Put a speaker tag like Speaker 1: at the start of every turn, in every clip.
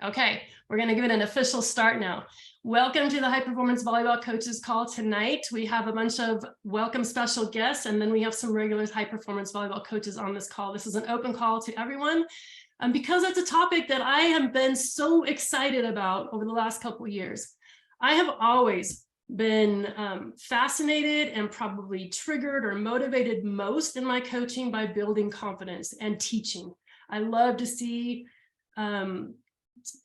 Speaker 1: Okay, we're going to give it an official start now. Welcome to the High Performance Volleyball Coaches Call tonight. We have a bunch of welcome special guests, and then we have some regular high performance volleyball coaches on this call. This is an open call to everyone because it's a topic that I have been so excited about over the last couple of years. I have always been fascinated and probably triggered or motivated most in my coaching by building confidence and teaching. I love to see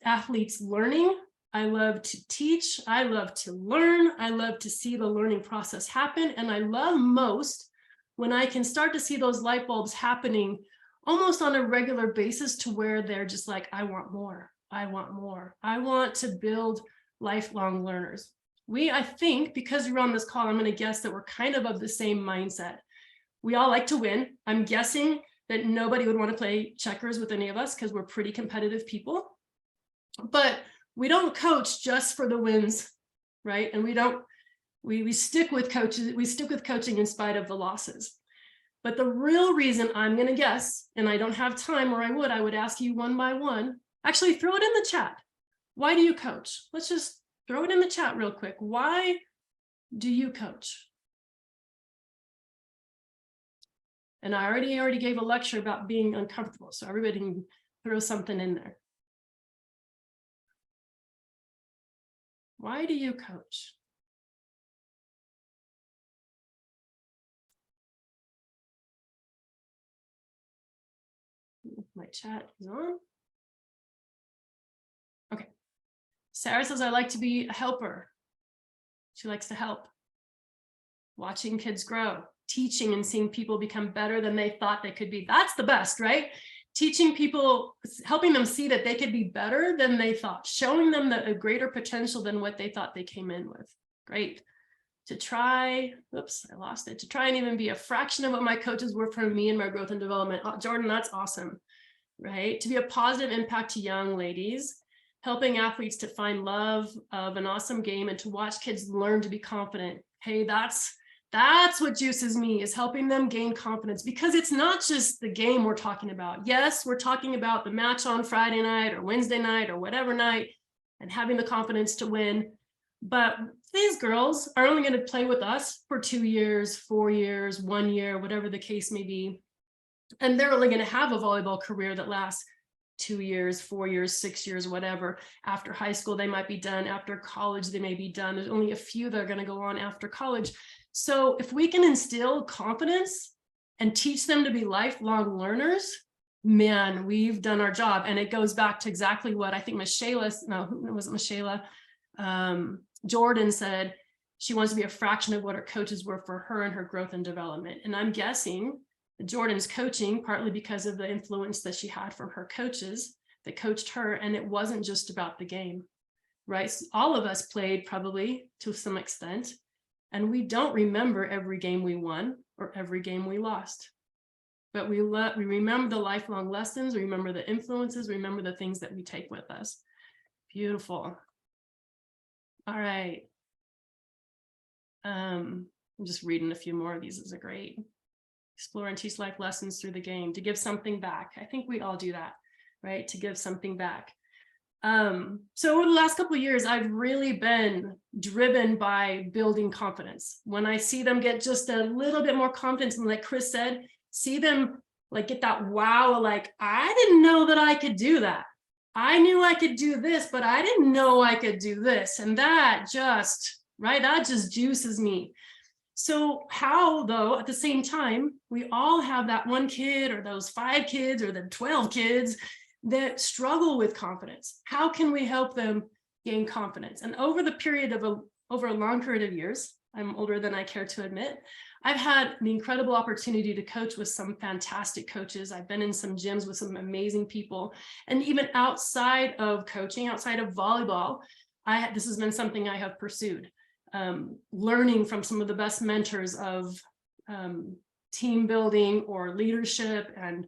Speaker 1: athletes learning. I love to teach. I love to learn. I love to see the learning process happen. And I love most when I can start to see those light bulbs happening almost on a regular basis to where they're just like, I want more. I want more. I want to build lifelong learners. I think because we're on this call, I'm going to guess that we're kind of the same mindset. We all like to win. I'm guessing that nobody would want to play checkers with any of us because we're pretty competitive people. But we don't coach just for the wins, right? And we stick with coaches, we stick with coaching in spite of the losses. But the real reason I'm going to guess, and I don't have time, or I would ask you one by one, actually throw it in the chat. Why do you coach? Let's just throw it in the chat real quick. Why do you coach? And I already gave a lecture about being uncomfortable, so everybody can throw something in there. Why do you coach? My chat is on. Okay. Sarah says, I like to be a helper. She likes to help. Watching kids grow, teaching and seeing people become better than they thought they could be. That's the best, right? Teaching people, helping them see that they could be better than they thought, showing them a greater potential than what they thought they came in with. Great. To try, oops, I lost it. To try and even be a fraction of what my coaches were for me and my growth and development. Oh, Jordan, that's awesome, right? To be a positive impact to young ladies, helping athletes to find love of an awesome game and to watch kids learn to be confident. Hey, that's what juices me, is helping them gain confidence, because it's not just the game we're talking about. Yes, we're talking about the match on Friday night or Wednesday night or whatever night and having the confidence to win. But these girls are only going to play with us for 2 years, 4 years, 1 year, whatever the case may be. And they're only going to have a volleyball career that lasts 2 years, 4 years, 6 years, whatever. After high school, they might be done. After college, they may be done. There's only a few that are going to go on after college. So if we can instill confidence and teach them to be lifelong learners, man, we've done our job. And it goes back to exactly what I think Jordan said. She wants to be a fraction of what her coaches were for her and her growth and development. And I'm guessing Jordan's coaching partly because of the influence that she had from her coaches that coached her. And it wasn't just about the game, right? So all of us played probably to some extent. And we don't remember every game we won or every game we lost. But we remember the lifelong lessons, we remember the influences, we remember the things that we take with us. Beautiful. All right. I'm just reading a few more of these. These are great. Explore and teach life lessons through the game, to give something back. I think we all do that, right? To give something back. So over the last couple of years, I've really been driven by building confidence. When I see them get just a little bit more confidence, and like Chris said, see them like get that wow, like, I didn't know that I could do that. I knew I could do this, but I didn't know I could do this. And that just, right, that just juices me. So how, though, at the same time, we all have that one kid or those 5 kids or the 12 kids that struggle with confidence. How can we help them gain confidence? And over the period of over a long period of years, I'm older than I care to admit, I've had the incredible opportunity to coach with some fantastic coaches. I've been in some gyms with some amazing people. And even outside of coaching, outside of volleyball, this has been something I have pursued. Learning from some of the best mentors of team building or leadership and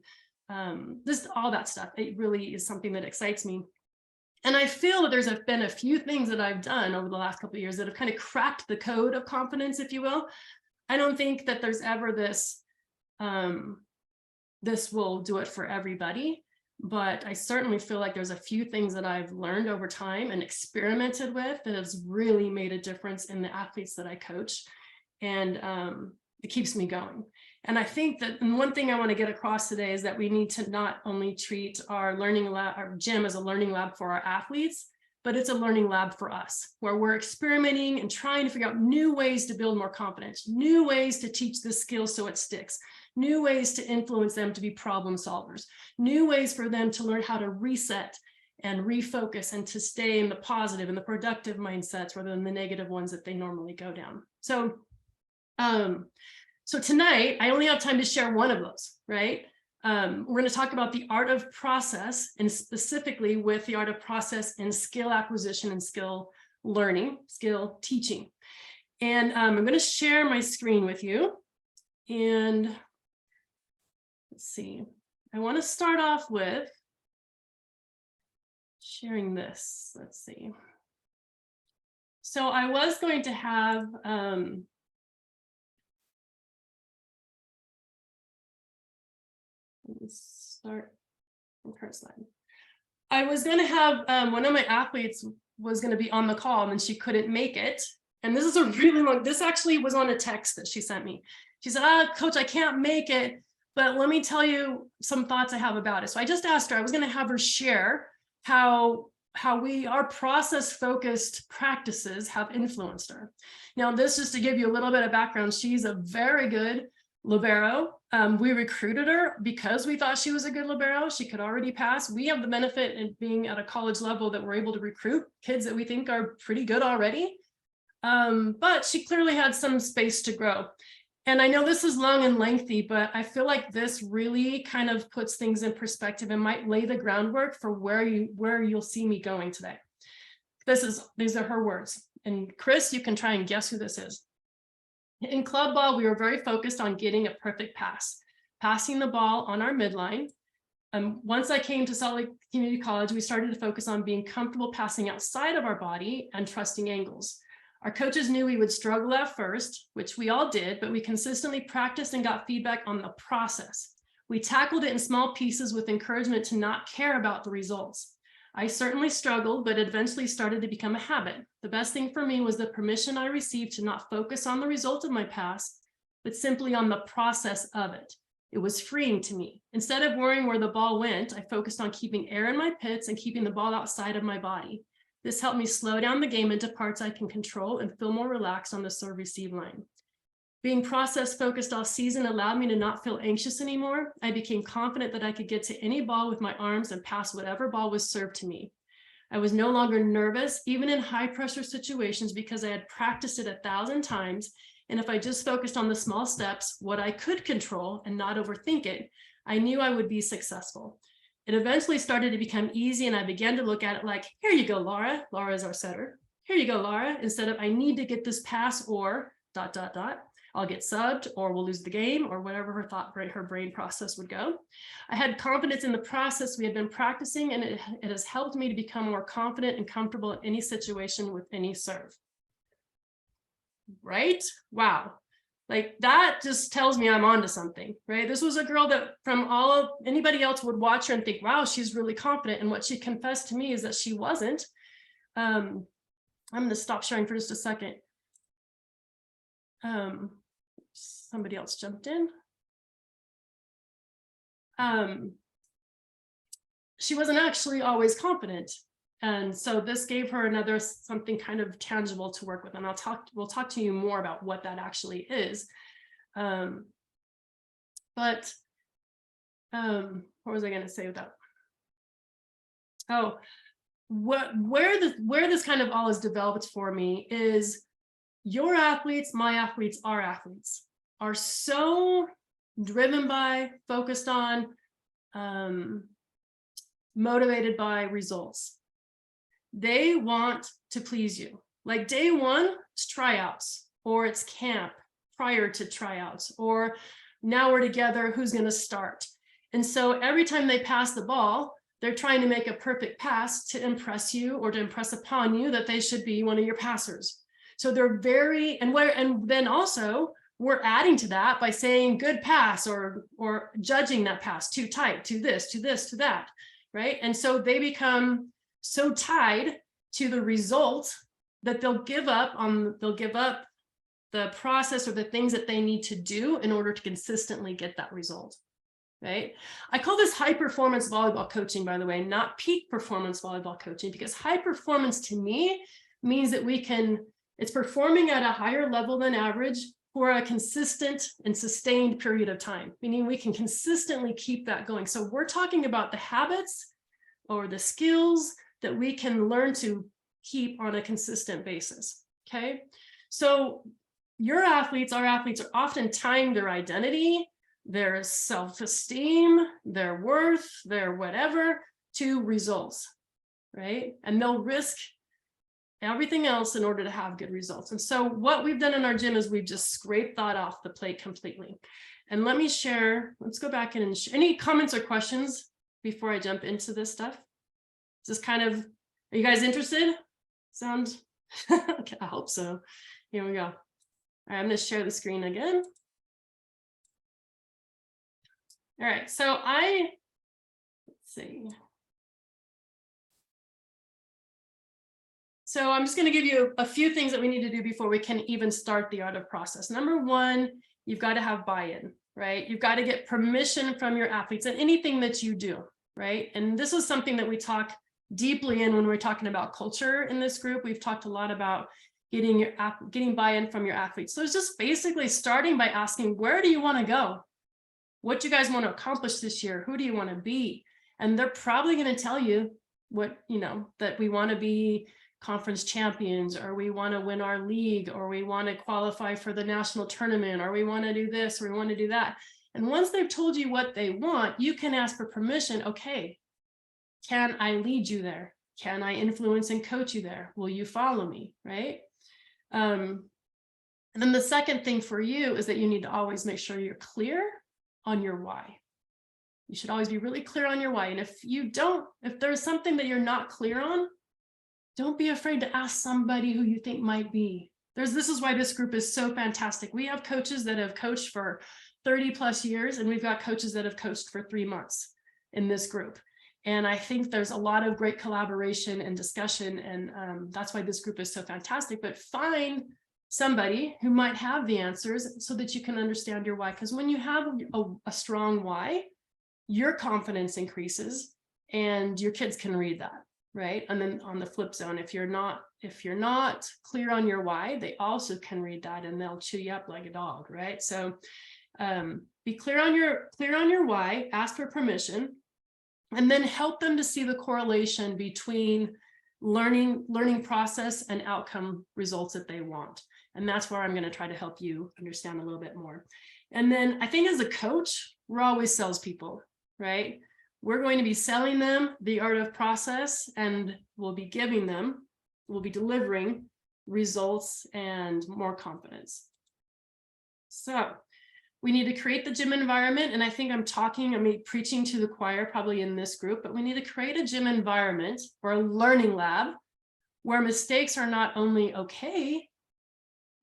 Speaker 1: just all that stuff. It really is something that excites me. And I feel that there's been a few things that I've done over the last couple of years that have kind of cracked the code of confidence, if you will. I don't think that there's ever this will do it for everybody, but I certainly feel like there's a few things that I've learned over time and experimented with that has really made a difference in the athletes that I coach. And it keeps me going. And I think that one thing I want to get across today is that we need to not only treat our learning lab, our gym, as a learning lab for our athletes, but it's a learning lab for us, where we're experimenting and trying to figure out new ways to build more confidence, new ways to teach the skills so it sticks, new ways to influence them to be problem solvers, new ways for them to learn how to reset and refocus and to stay in the positive and the productive mindsets rather than the negative ones that they normally go down. So tonight, I only have time to share one of those, right? We're going to talk about the art of process, and specifically with the art of process and skill acquisition and skill learning, skill teaching. And I'm going to share my screen with you. And let's see, I want to start off with sharing this. Let's see. So I was going to have, let's start from current slide. I was going to have one of my athletes was going to be on the call and she couldn't make it. And this is a really long, this actually was on a text that she sent me. She said, coach, I can't make it, but let me tell you some thoughts I have about it. So I just asked her, I was going to have her share how our process focused practices have influenced her. Now, this just to give you a little bit of background, she's a very good libero. We recruited her because we thought she was a good libero. She could already pass. We have the benefit in being at a college level that we're able to recruit kids that we think are pretty good already. But she clearly had some space to grow. And I know this is long and lengthy, but I feel like this really kind of puts things in perspective and might lay the groundwork for where you'll see me going today. These are her words. And Chris, you can try and guess who this is. In club ball, we were very focused on getting a perfect pass, passing the ball on our midline. Once I came to Salt Lake Community College, we started to focus on being comfortable passing outside of our body and trusting angles. Our coaches knew we would struggle at first, which we all did, but we consistently practiced and got feedback on the process. We tackled it in small pieces with encouragement to not care about the results. I certainly struggled, but it eventually started to become a habit. The best thing for me was the permission I received to not focus on the result of my pass, but simply on the process of it. It was freeing to me. Instead of worrying where the ball went, I focused on keeping air in my pits and keeping the ball outside of my body. This helped me slow down the game into parts I can control and feel more relaxed on the serve-receive line. Being process-focused all season allowed me to not feel anxious anymore. I became confident that I could get to any ball with my arms and pass whatever ball was served to me. I was no longer nervous, even in high-pressure situations, because I had practiced it 1,000 times. And if I just focused on the small steps, what I could control and not overthink it, I knew I would be successful. It eventually started to become easy, and I began to look at it like, here you go, Laura. Laura is our setter. Here you go, Laura. Instead of I need to get this pass or ... I'll get subbed or we'll lose the game or whatever her brain process would go. I had confidence in the process we had been practicing, and it has helped me to become more confident and comfortable in any situation with any serve. Right? Wow. Like that just tells me I'm onto something, right? This was a girl that anybody else would watch her and think, wow, she's really confident. And what she confessed to me is that she wasn't. I'm going to stop sharing for just a second. Somebody else jumped in. She wasn't actually always confident. And so this gave her something kind of tangible to work with. And we'll talk to you more about what that actually is. What was I going to say with that? Oh, where this kind of all is developed for me is your athletes, my athletes, our athletes are so driven by, focused on, motivated by results. They want to please you. Like day one, it's tryouts, or it's camp prior to tryouts, or now we're together, who's going to start? And so every time they pass the ball, they're trying to make a perfect pass to impress you or to impress upon you that they should be one of your passers. So they're very, and then also we're adding to that by saying good pass or judging that pass too tight, to this, to this, to that, right? And so they become so tied to the result that they'll give up the process or the things that they need to do in order to consistently get that result, right? I call this high performance volleyball coaching, by the way, not peak performance volleyball coaching, because high performance to me means that it's performing at a higher level than average for a consistent and sustained period of time, meaning we can consistently keep that going. So we're talking about the habits or the skills that we can learn to keep on a consistent basis, okay? So our athletes are often tying their identity, their self-esteem, their worth, their whatever to results, right? And they'll risk everything else in order to have good results. And so what we've done in our gym is we've just scraped that off the plate completely. And let me share, let's go back in and any comments or questions before I jump into this stuff? Is this kind of, are you guys interested? Sound? Okay, I hope so. Here we go. All right, I'm going to share the screen again. All right, so let's see. So I'm just going to give you a few things that we need to do before we can even start the art of process. Number one, you've got to have buy-in, right? You've got to get permission from your athletes and anything that you do, right? And this is something that we talk deeply in when we're talking about culture in this group. We've talked a lot about getting buy-in from your athletes. So it's just basically starting by asking, where do you want to go? What do you guys want to accomplish this year? Who do you want to be? And they're probably going to tell you that we want to be conference champions, or we want to win our league, or we want to qualify for the national tournament, or we want to do this, or we want to do that. And once they've told you what they want, you can ask for permission. Okay, can I lead you there? Can I influence and coach you there? Will you follow me, right? And then the second thing for you is that you need to always make sure you're clear on your why. You should always be really clear on your why. And if there's something that you're not clear on, don't be afraid to ask somebody who you think might be. This is why this group is so fantastic. We have coaches that have coached for 30 plus years, and we've got coaches that have coached for 3 months in this group. And I think there's a lot of great collaboration and discussion, and that's why this group is so fantastic. But find somebody who might have the answers so that you can understand your why. Because when you have a strong why, your confidence increases and your kids can read that, right? And then on the flip zone, if you're not clear on your why, they also can read that and they'll chew you up like a dog, right? So be clear on your why, ask for permission, and then help them to see the correlation between learning process and outcome results that they want. And that's where I'm going to try to help you understand a little bit more. And then I think as a coach, we're always salespeople, right? We're going to be selling them the art of process, and we'll be delivering results and more confidence. So we need to create the gym environment. And I think I'm preaching to the choir probably in this group, but we need to create a gym environment or a learning lab where mistakes are not only okay,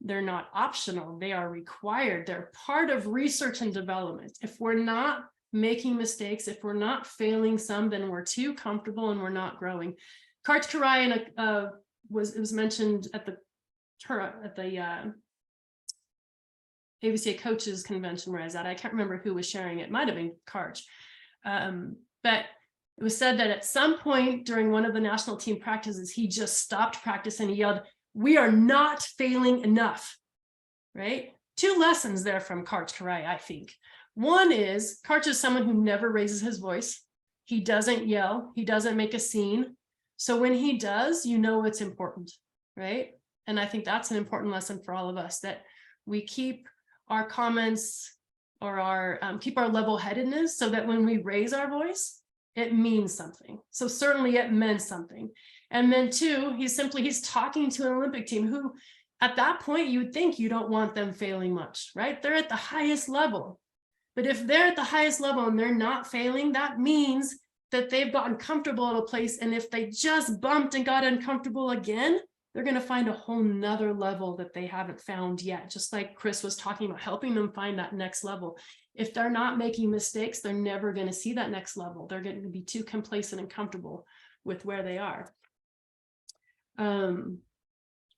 Speaker 1: they're not optional, they are required. They're part of research and development. If we're not making mistakes, if we're not failing some, then we're too comfortable and we're not growing. Karch Karai was mentioned at the AVCA coaches convention where I was at. I can't remember who was sharing it. Might have been Karch. But it was said that at some point during one of the national team practices, he just stopped practice and he yelled, "We are not failing enough," right? 2 lessons there from Karch Karai, I think. One is Karch is someone who never raises his voice. He doesn't yell. He doesn't make a scene. So when he does, it's important, right? And I think that's an important lesson for all of us, that we keep our comments or keep our level-headedness so that when we raise our voice, it means something. So certainly it meant something. And then 2, he's talking to an Olympic team who at that point you would think you don't want them failing much, right? They're at the highest level. But if they're at the highest level and they're not failing, that means that they've gotten comfortable at a place. And if they just bumped and got uncomfortable again, they're going to find a whole nother level that they haven't found yet. Just like Chris was talking about, helping them find that next level. If they're not making mistakes, they're never going to see that next level. They're going to be too complacent and comfortable with where they are.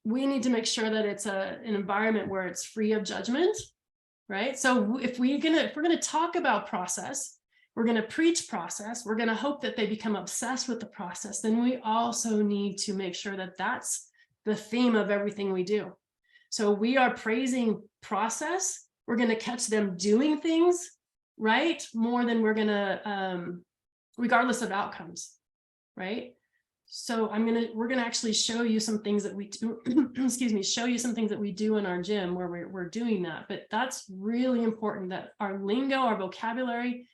Speaker 1: We need to make sure that it's an environment where it's free of judgment, right? So if we're gonna talk about process, we're gonna preach process, we're gonna hope that they become obsessed with the process, then we also need to make sure that that's the theme of everything we do. So we are praising process, we're gonna catch them doing things, right? More than we're gonna, regardless of outcomes, right? So we're gonna actually show you some things that we do, excuse me, show you some things that we do in our gym where we're doing that. But that's really important, that our lingo, our vocabulary,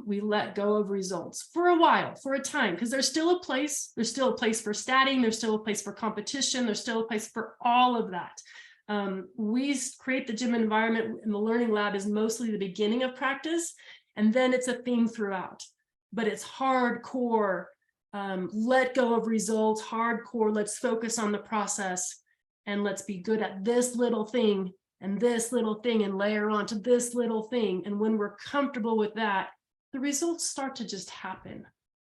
Speaker 1: we let go of results for a while, for a time, because there's still a place. There's still a place for statting. There's still a place for competition. There's still a place for all of that. We create the gym environment, and the learning lab is mostly the beginning of practice, and then it's a theme throughout. But it's hardcore. Let go of results, hardcore, let's focus on the process, and let's be good at this little thing and this little thing and layer onto this little thing. And when we're comfortable with that, the results start to just happen,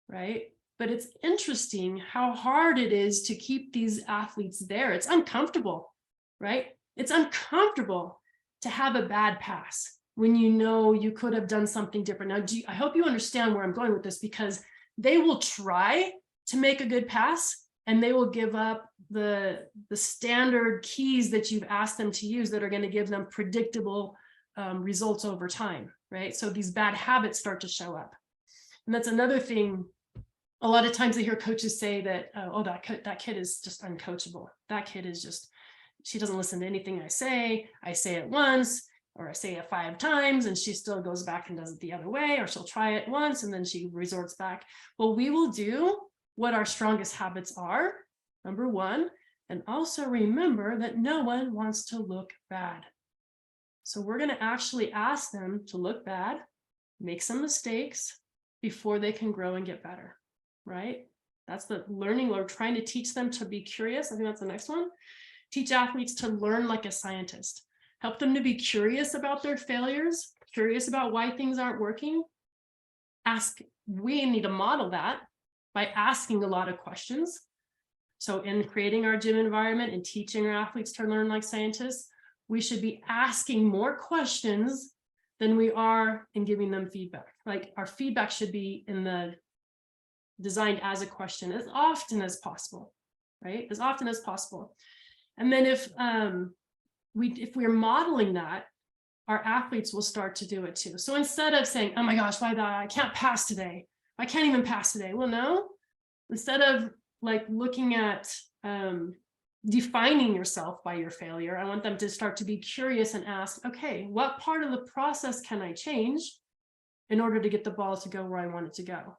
Speaker 1: right? But it's interesting how hard it is to keep these athletes there. It's uncomfortable, right? It's uncomfortable to have a bad pass when you know you could have done something different. Now, I hope you understand where I'm going with this, because they will try to make a good pass, and they will give up the standard keys that you've asked them to use that are going to give them predictable results over time, right? So these bad habits start to show up. And that's another thing. A lot of times I hear coaches say that, oh, that kid is just uncoachable. That kid is just, she doesn't listen to anything I say it once, or I say it 5 times and she still goes back and does it the other way, or she'll try it once and then she resorts back. Well, we will do what our strongest habits are, number one, and also remember that no one wants to look bad. So we're going to actually ask them to look bad, make some mistakes before they can grow and get better, right? That's the learning. We're trying to teach them to be curious. I think that's the next one. Teach athletes to learn like a scientist. Help them to be curious about their failures, curious about why things aren't working. We need to model that by asking a lot of questions. So in creating our gym environment and teaching our athletes to learn like scientists, we should be asking more questions than we are in giving them feedback. Like, our feedback should be designed as a question as often as possible, right? As often as possible. And then if we're modeling that, our athletes will start to do it too. So instead of saying, oh my gosh, I can't pass today. I can't even pass today. Well, no, instead of like looking at defining yourself by your failure, I want them to start to be curious and ask, okay, what part of the process can I change in order to get the ball to go where I want it to go?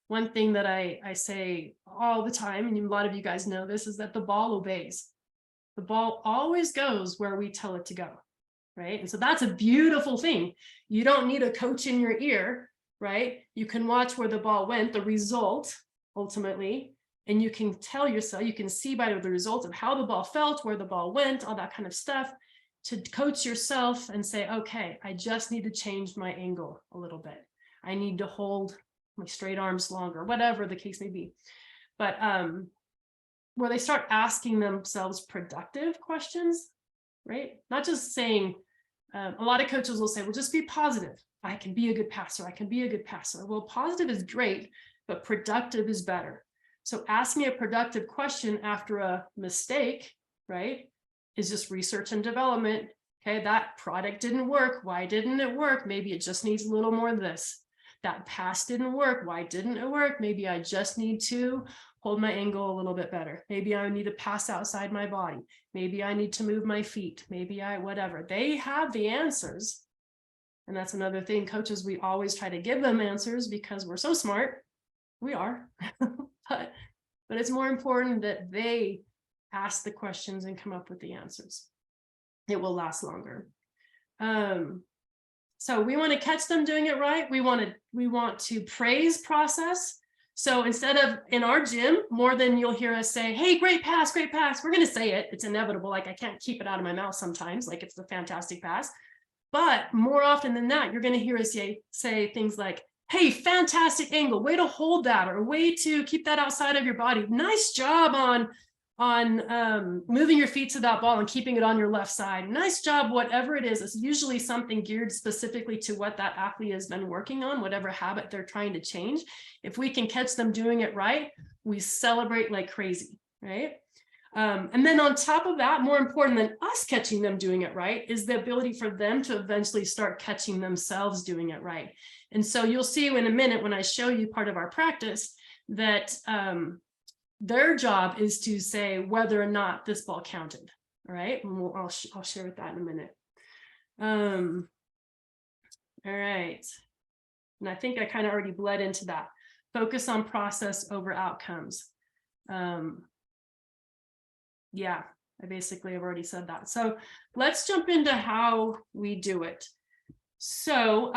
Speaker 1: One thing that I say all the time, and a lot of you guys know this, is that the ball obeys. The ball always goes where we tell it to go, right? And so that's a beautiful thing. You don't need a coach in your ear, right? You can watch where the ball went, the result, ultimately, and you can tell yourself, you can see by the results of how the ball felt, where the ball went, all that kind of stuff, to coach yourself and say, okay, I just need to change my angle a little bit. I need to hold my straight arms longer, whatever the case may be. But where they start asking themselves productive questions, right? Not just saying, a lot of coaches will say, well, just be positive. I can be a good passer. I can be a good passer. Well, positive is great, but productive is better. So ask me a productive question after a mistake, right? Is just research and development. Okay, that product didn't work. Why didn't it work? Maybe it just needs a little more of this. That pass didn't work. Why didn't it work? Maybe I just need to hold my angle a little bit better. Maybe I need to pass outside my body. Maybe I need to move my feet. Maybe whatever. They have the answers. And that's another thing, coaches, we always try to give them answers because we're so smart. We are. but it's more important that they ask the questions and come up with the answers. It will last longer. So we want to catch them doing it right. We want to praise process. So instead of in our gym, more than you'll hear us say, hey, great pass, we're going to say it. It's inevitable. Like I can't keep it out of my mouth sometimes, like it's a fantastic pass. But more often than that, you're going to hear us say things like, hey, fantastic angle, way to hold that, or way to keep that outside of your body. Nice job on moving your feet to that ball and keeping it on your left side. Nice job, whatever it is. It's usually something geared specifically to what that athlete has been working on, whatever habit they're trying to change. If we can catch them doing it right, we celebrate like crazy, right? And then on top of that, more important than us catching them doing it right is the ability for them to eventually start catching themselves doing it right. And so you'll see in a minute when I show you part of our practice that their job is to say whether or not this ball counted. All right, and I'll share with that in a minute. All right, and I think I kind of already bled into that. Focus on process over outcomes. Yeah, I basically have already said that. So let's jump into how we do it. So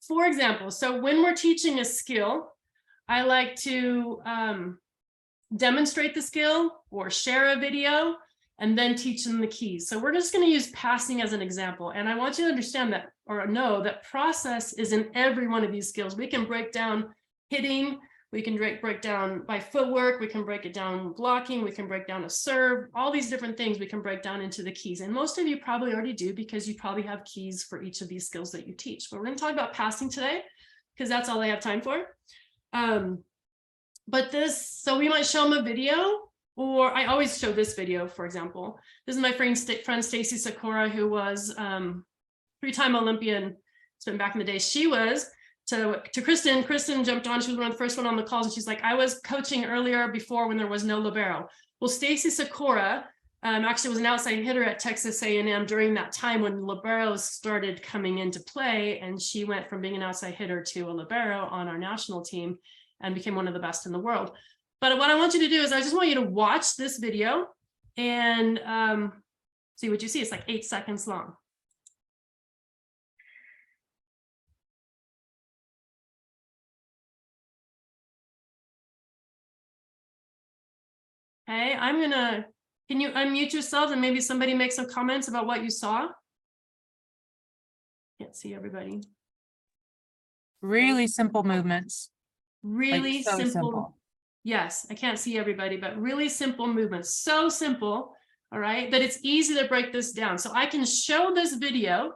Speaker 1: for example, so when we're teaching a skill, I like to demonstrate the skill or share a video and then teach them the keys. So we're just going to use passing as an example. And I want you to understand that, or know that process is in every one of these skills. We can break down hitting, we can break down by footwork, we can break it down blocking, we can break down a serve, all these different things we can break down into the keys. And most of you probably already do because you probably have keys for each of these skills that you teach. But we're going to talk about passing today because that's all I have time for. So we might show them a video, or I always show this video, for example. This is my friend Stacy Sakura, who was three-time Olympian. It's been back in the day. She was to Kristen. Kristen jumped on. She was one of the first one on the calls, and she's like, I was coaching earlier before when there was no libero. Well, Stacy Sakura actually was an outside hitter at Texas A&M during that time when liberos started coming into play, and she went from being an outside hitter to a libero on our national team and became one of the best in the world. But what I want you to do is I just want you to watch this video and see what you see. It's like 8 seconds long. Okay, can you unmute yourselves and maybe somebody make some comments about what you saw? Can't see everybody.
Speaker 2: Really simple movements.
Speaker 1: Really
Speaker 2: like so simple.
Speaker 1: Yes, I can't see everybody, but really simple movements. So simple, all right, that it's easy to break this down. So I can show this video.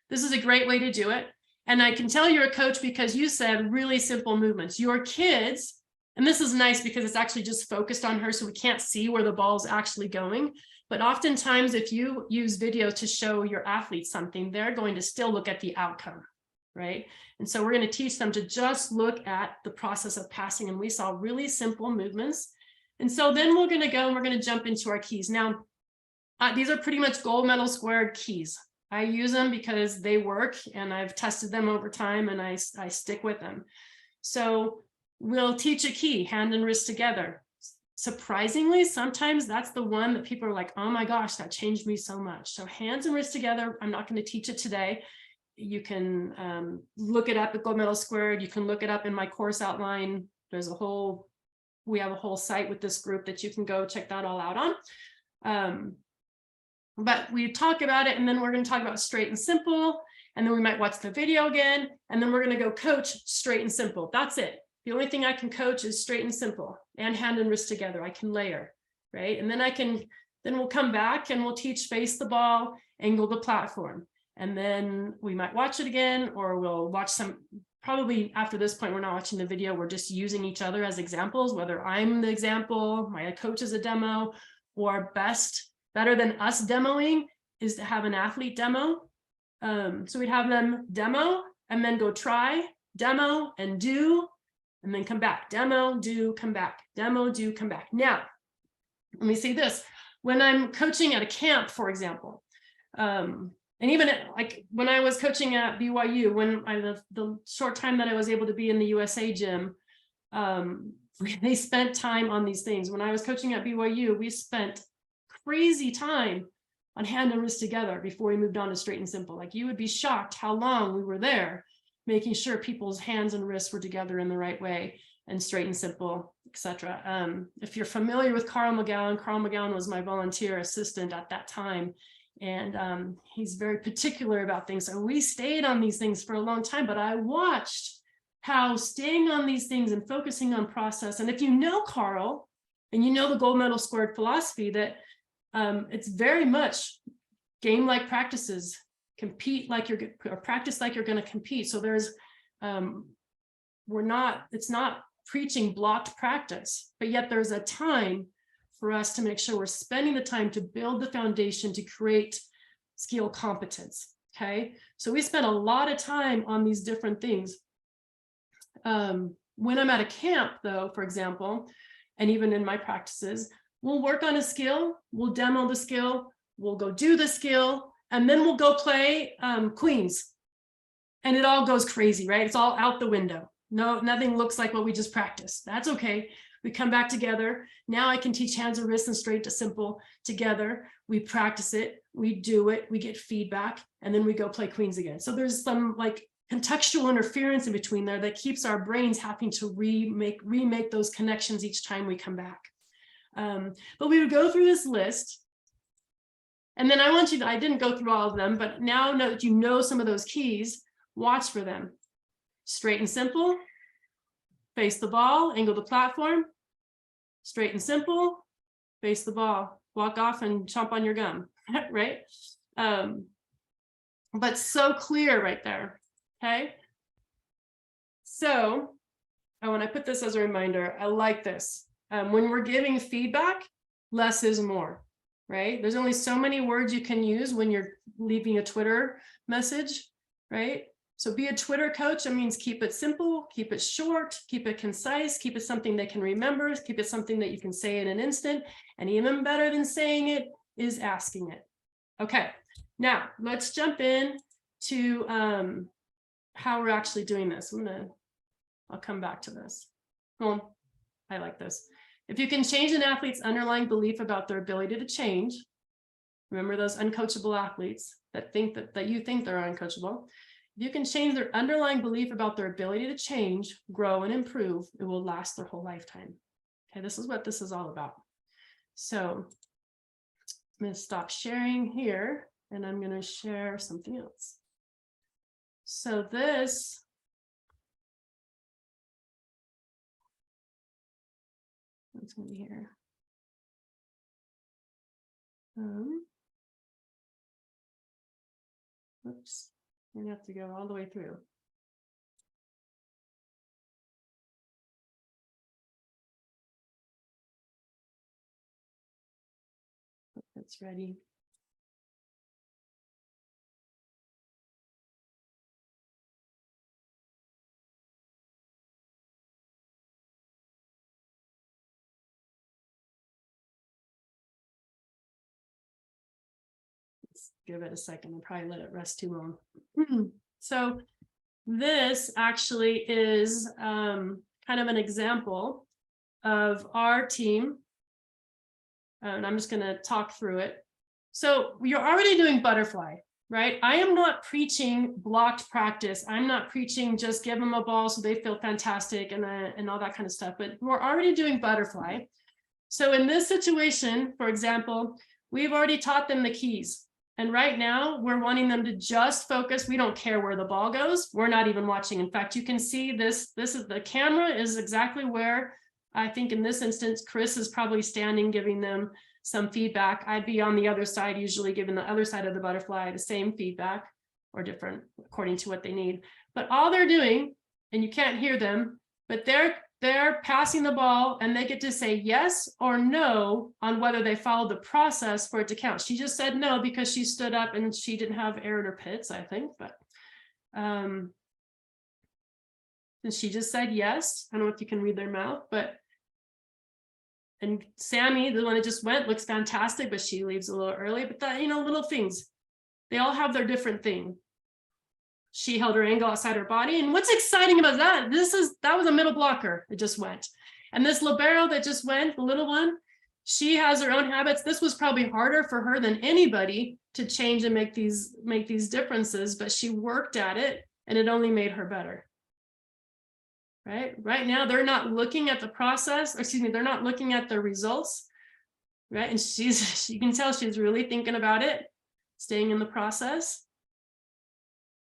Speaker 1: This is a great way to do it. And I can tell you're a coach because you said really simple movements. Your kids, and this is nice because it's actually just focused on her, so we can't see where the ball's actually going. But oftentimes, if you use video to show your athletes something, they're going to still look at the outcome, right? And so we're going to teach them to just look at the process of passing. And we saw really simple movements. And so then we're going to go and we're going to jump into our keys. Now, these are pretty much gold medal squared keys. I use them because they work and I've tested them over time and I stick with them. So we'll teach a key, hand and wrist together. Surprisingly, sometimes that's the one that people are like, oh my gosh, that changed me so much. So hands and wrists together. I'm not going to teach it today. You can look it up at Gold Medal Squared. You can look it up in my course outline. We have a whole site with this group that you can go check that all out on. But we talk about it, and then we're going to talk about straight and simple, and then we might watch the video again, and then we're going to go coach straight and simple. That's it. The only thing I can coach is straight and simple and hand and wrist together. I can layer, right? And then we'll come back and we'll teach face the ball, angle the platform. And then we might watch it again, or we'll watch probably after this point, we're not watching the video. We're just using each other as examples, whether I'm the example, my coach is a demo, or better than us demoing is to have an athlete demo. So we'd have them demo and then go try, demo and do, and then come back, demo, do, come back, demo, do, come back. Now, let me see this. When I'm coaching at a camp, for example, and even like when I was coaching at BYU, when the short time that I was able to be in the USA gym, they spent time on these things. When I was coaching at BYU, we spent crazy time on hand and wrist together before we moved on to straight and simple. Like you would be shocked how long we were there making sure people's hands and wrists were together in the right way and straight and simple, etc. If you're familiar with Carl McGowan was my volunteer assistant at that time. And he's very particular about things. So we stayed on these things for a long time, but I watched how staying on these things and focusing on process. And if you know Carl, and you know the gold medal scored philosophy, that it's very much game-like practices, compete like you're, or practice like you're going to compete. So there's, it's not preaching blocked practice, but yet there's a time for us to make sure we're spending the time to build the foundation to create skill competence. Okay, so we spent a lot of time on these different things. When I'm at a camp, though, for example, and even in my practices, we'll work on a skill, we'll demo the skill, we'll go do the skill, and then we'll go play Queens. And it all goes crazy, right? It's all out the window. No, nothing looks like what we just practiced. That's okay. We come back together. Now I can teach hands and wrists and straight to simple together. We practice it, we do it, we get feedback, and then we go play Queens again. So there's some like contextual interference in between there that keeps our brains having to remake those connections each time we come back. But we would go through this list. And then I want you to, I didn't go through all of them, but now that you know some of those keys, watch for them. Straight and simple, face the ball, angle the platform, straight and simple, face the ball, walk off and chomp on your gum, right? But so clear right there, okay? So when I put this as a reminder, I like this. When we're giving feedback, less is more, right? There's only so many words you can use when you're leaving a Twitter message, right? So be a Twitter coach. That means keep it simple, keep it short, keep it concise, keep it something they can remember, keep it something that you can say in an instant. And even better than saying it is asking it. Okay, now let's jump in to how we're actually doing this. I'll come back to this. Well, I like this. If you can change an athlete's underlying belief about their ability to change, remember those uncoachable athletes that think that you think they're uncoachable. If you can change their underlying belief about their ability to change, grow, and improve, it will last their whole lifetime. Okay, this is what this is all about. So I'm going to stop sharing here, and I'm going to share something else. So this what's going to be here? Oops. We're going to have to go all the way through. Hope that's ready. Let's give it a second. I'll probably let it rest too long. So this actually is kind of an example of our team. And I'm just going to talk through it. So you're already doing butterfly, right? I am not preaching blocked practice. I'm not preaching just give them a ball so they feel fantastic and all that kind of stuff, but we're already doing butterfly. So in this situation, for example, we've already taught them the keys. And right now we're wanting them to just focus. We don't care where the ball goes. We're not even watching. In fact, you can see this is the camera is exactly where I think in this instance, Chris is probably standing, giving them some feedback. I'd be on the other side, usually giving the other side of the butterfly the same feedback or different according to what they need. But all they're doing, and you can't hear them, but they're passing the ball and they get to say yes or no on whether they followed the process for it to count. She just said no because she stood up and she didn't have air in her pits, I think, but and she just said yes. I don't know if you can read their mouth, but and Sammy, the one that just went, looks fantastic, but she leaves a little early. But that, little things, they all have their different thing. She held her angle outside her body. And what's exciting about that, that was a middle blocker. It just went. And this libero that just went, the little one, she has her own habits. This was probably harder for her than anybody to change and make these differences, but she worked at it and it only made her better. Right now, they're not looking at the process, or excuse me, they're not looking at the results, right? And you can tell she's really thinking about it, staying in the process,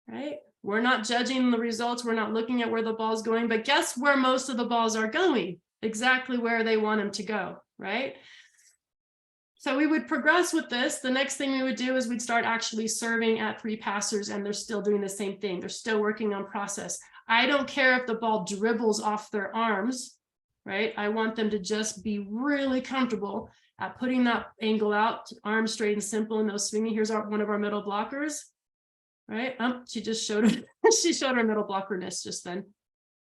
Speaker 1: right? We're not judging the results. We're not looking at where the ball's going, but guess where most of the balls are going? Exactly where they want them to go, right? So we would progress with this. The next thing we would do is we'd start actually serving at 3 passers, and they're still doing the same thing. They're still working on process. I don't care if the ball dribbles off their arms, right? I want them to just be really comfortable at putting that angle out, arms straight and simple, and those swinging. Here's one of our middle blockers, right? She just showed her, she showed her middle blockerness just then.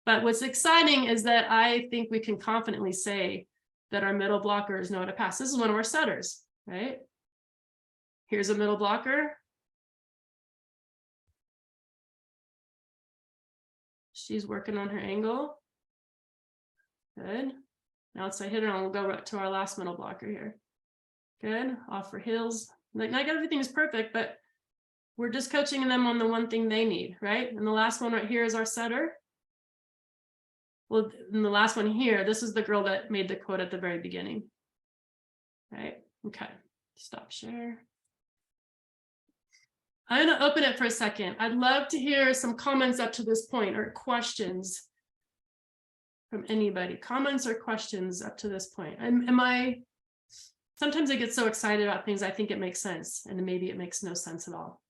Speaker 1: But what's exciting is that I think we can confidently say that our middle blockers know how to pass. This is one of our setters, right? Here's a middle blocker. She's working on her angle. Good. Now let's say hit her, and we'll go right to our last middle blocker here. Good. Off for heels. Like, not everything is perfect, but we're just coaching them on the one thing they need, right? And the last one right here is our setter. Well, in the last one here, this is the girl that made the quote at the very beginning. Right? Okay. Stop share. I'm going to open it for a second. I'd love to hear some comments up to this point, or questions from anybody. Comments or questions up to this point. Sometimes I get so excited about things, I think it makes sense, and maybe it makes no sense at all.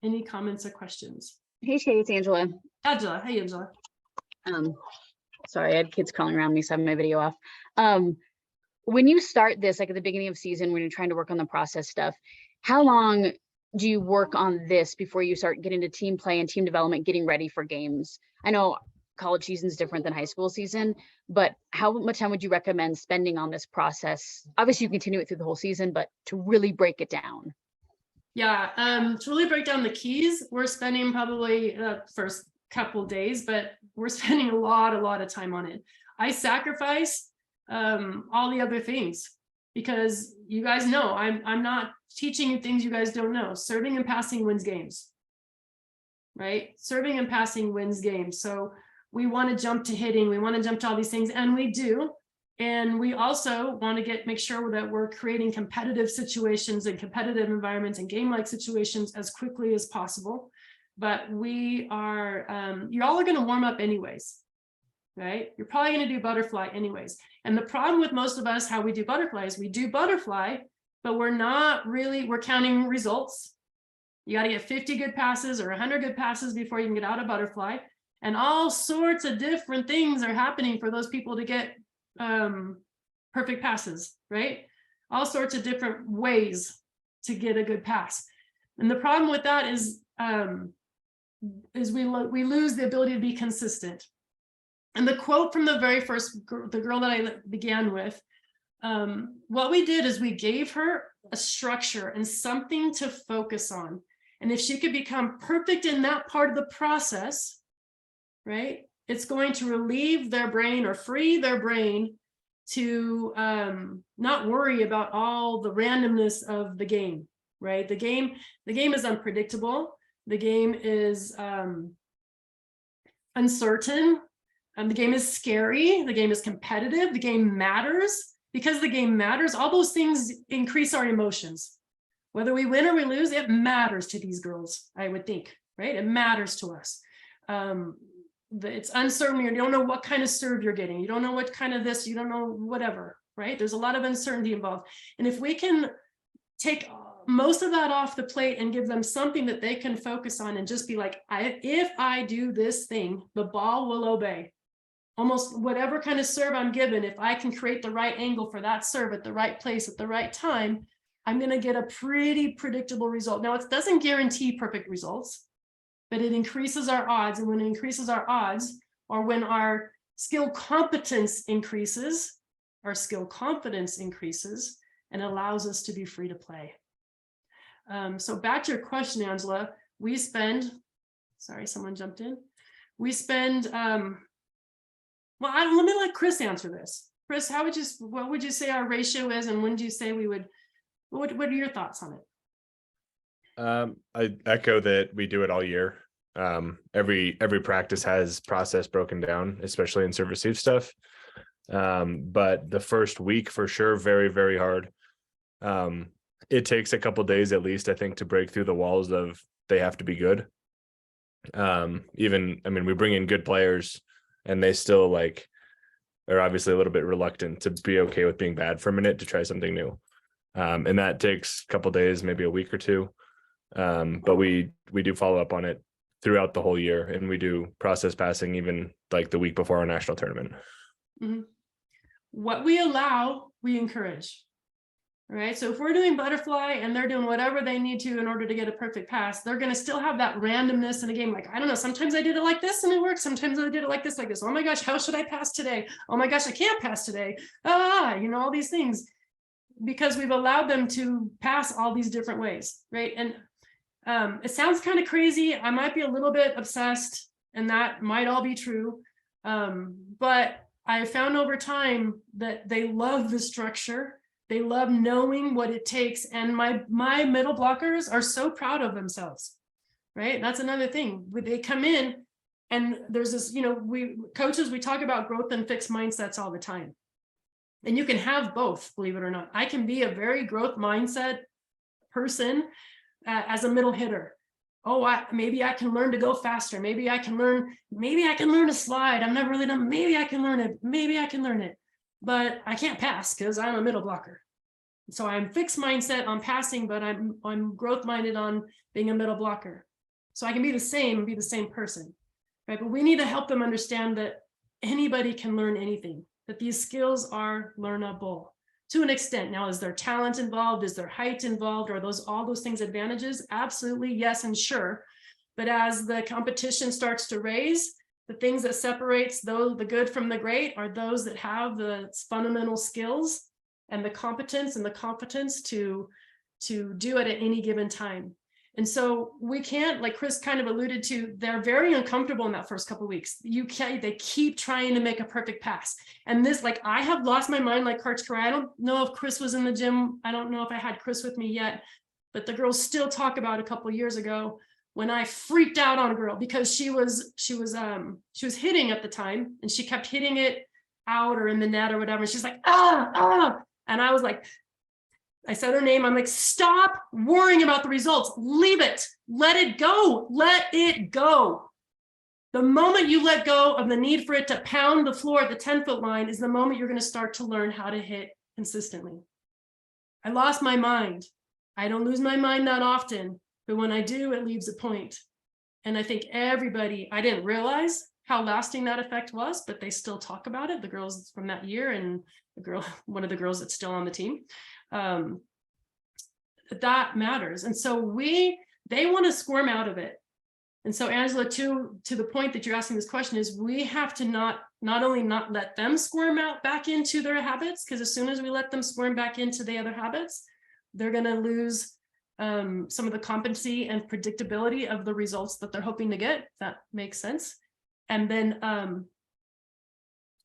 Speaker 1: Any comments or questions?
Speaker 2: Hey Shay, it's Angela.
Speaker 1: Angela, hey Angela.
Speaker 2: Sorry, I had kids crawling around me, so I have my video off. When you start this, like at the beginning of season, when you're trying to work on the process stuff, how long do you work on this before you start getting to team play and team development, getting ready for games? I know college season is different than high school season, but how much time would you recommend spending on this process? Obviously, you continue it through the whole season, but to really break it down.
Speaker 1: Yeah, to really break down the keys, we're spending probably the first couple days, but we're spending a lot of time on it. I sacrifice all the other things because you guys know I'm not teaching you things you guys don't know. Serving and passing wins games, right? Serving and passing wins games. So we want to jump to hitting, we want to jump to all these things, and we do. And we also want to make sure that we're creating competitive situations and competitive environments and game-like situations as quickly as possible. But we are, you all are going to warm up anyways, right? You're probably going to do butterfly anyways. And the problem with most of us, how we do butterfly is we do butterfly, but we're counting results. You got to get 50 good passes or 100 good passes before you can get out of butterfly. And all sorts of different things are happening for those people to get perfect passes, right? All sorts of different ways to get a good pass. And the problem with that is we lose the ability to be consistent. And the quote from the very first, the girl that I began with, what we did is we gave her a structure and something to focus on. And if she could become perfect in that part of the process, right, it's going to relieve their brain or free their brain to not worry about all the randomness of the game, right? The game is unpredictable. The game is uncertain. The game is scary. The game is competitive. The game matters. Because the game matters, all those things increase our emotions. Whether we win or we lose, it matters to these girls, I would think, right? It matters to us. It's uncertain. You don't know what kind of serve you're getting. You don't know what kind of this, you don't know whatever, right? There's a lot of uncertainty involved. And if we can take most of that off the plate and give them something that they can focus on and just be like, if I do this thing, the ball will obey. Almost whatever kind of serve I'm given, if I can create the right angle for that serve at the right place at the right time, I'm going to get a pretty predictable result. Now, it doesn't guarantee perfect results, but it increases our odds. And when it increases our odds, or when our skill competence increases, our skill confidence increases and allows us to be free to play. So back to your question, Angela, we spend, sorry, someone jumped in. We spend, let me let Chris answer this. Chris, what would you say our ratio is, and when do you say we would, what are your thoughts on it?
Speaker 3: I echo that we do it all year. Every practice has process broken down, especially in service suit stuff. But the first week for sure, very, very hard. It takes a couple days at least, I think, to break through the walls of they have to be good. Even, I mean, we bring in good players and they still like are obviously a little bit reluctant to be okay with being bad for a minute to try something new. And that takes a couple days, maybe a week or two. But we do follow up on it throughout the whole year, and we do process passing even like the week before our national tournament.
Speaker 1: Mm-hmm. What we allow, we encourage. Right. So if we're doing butterfly and they're doing whatever they need to in order to get a perfect pass, they're going to still have that randomness in the game. Like, I don't know, sometimes I did it like this and it works. Sometimes I did it like this. Oh my gosh, how should I pass today? Oh my gosh, I can't pass today. All these things, because we've allowed them to pass all these different ways. Right. And it sounds kind of crazy. I might be a little bit obsessed, and that might all be true. But I found over time that they love the structure. They love knowing what it takes. And my middle blockers are so proud of themselves, right? That's another thing. They come in and there's this, we coaches, we talk about growth and fixed mindsets all the time. And you can have both, believe it or not. I can be a very growth mindset person as a middle hitter. Maybe I can learn to go faster. Maybe I can learn to slide. I've never really done, maybe I can learn it. But I can't pass because I'm a middle blocker. So I'm fixed mindset on passing, but I'm growth minded on being a middle blocker. So I can be the same person, right? But we need to help them understand that anybody can learn anything, that these skills are learnable to an extent. Now, is there talent involved? Is there height involved? Are all those things advantages? Absolutely, yes and sure. But as the competition starts to raise, the things that separates the good from the great are those that have the fundamental skills and the competence and the confidence to do it at any given time. And so we can't, like Chris kind of alluded to, they're very uncomfortable in that first couple of weeks. They keep trying to make a perfect pass. And this, like, I have lost my mind like Coach Correa. I don't know if Chris was in the gym. I don't know if I had Chris with me yet, but the girls still talk about a couple of years ago when I freaked out on a girl because she was hitting at the time and she kept hitting it out or in the net or whatever. She's like, and I was like, I said her name. I'm like, stop worrying about the results. Leave it. Let it go. Let it go. The moment you let go of the need for it to pound the floor at the 10-foot line is the moment you're going to start to learn how to hit consistently. I lost my mind. I don't lose my mind that often, but when I do, it leaves a point. And I think I didn't realize how lasting that effect was, but they still talk about it. The girls from that year and one of the girls that's still on the team. That matters. And so they want to squirm out of it. And so Angela, to the point that you're asking this question is we have to not only not let them squirm out back into their habits, because as soon as we let them squirm back into the other habits, they're going to lose some of the competency and predictability of the results that they're hoping to get. If that makes sense. And then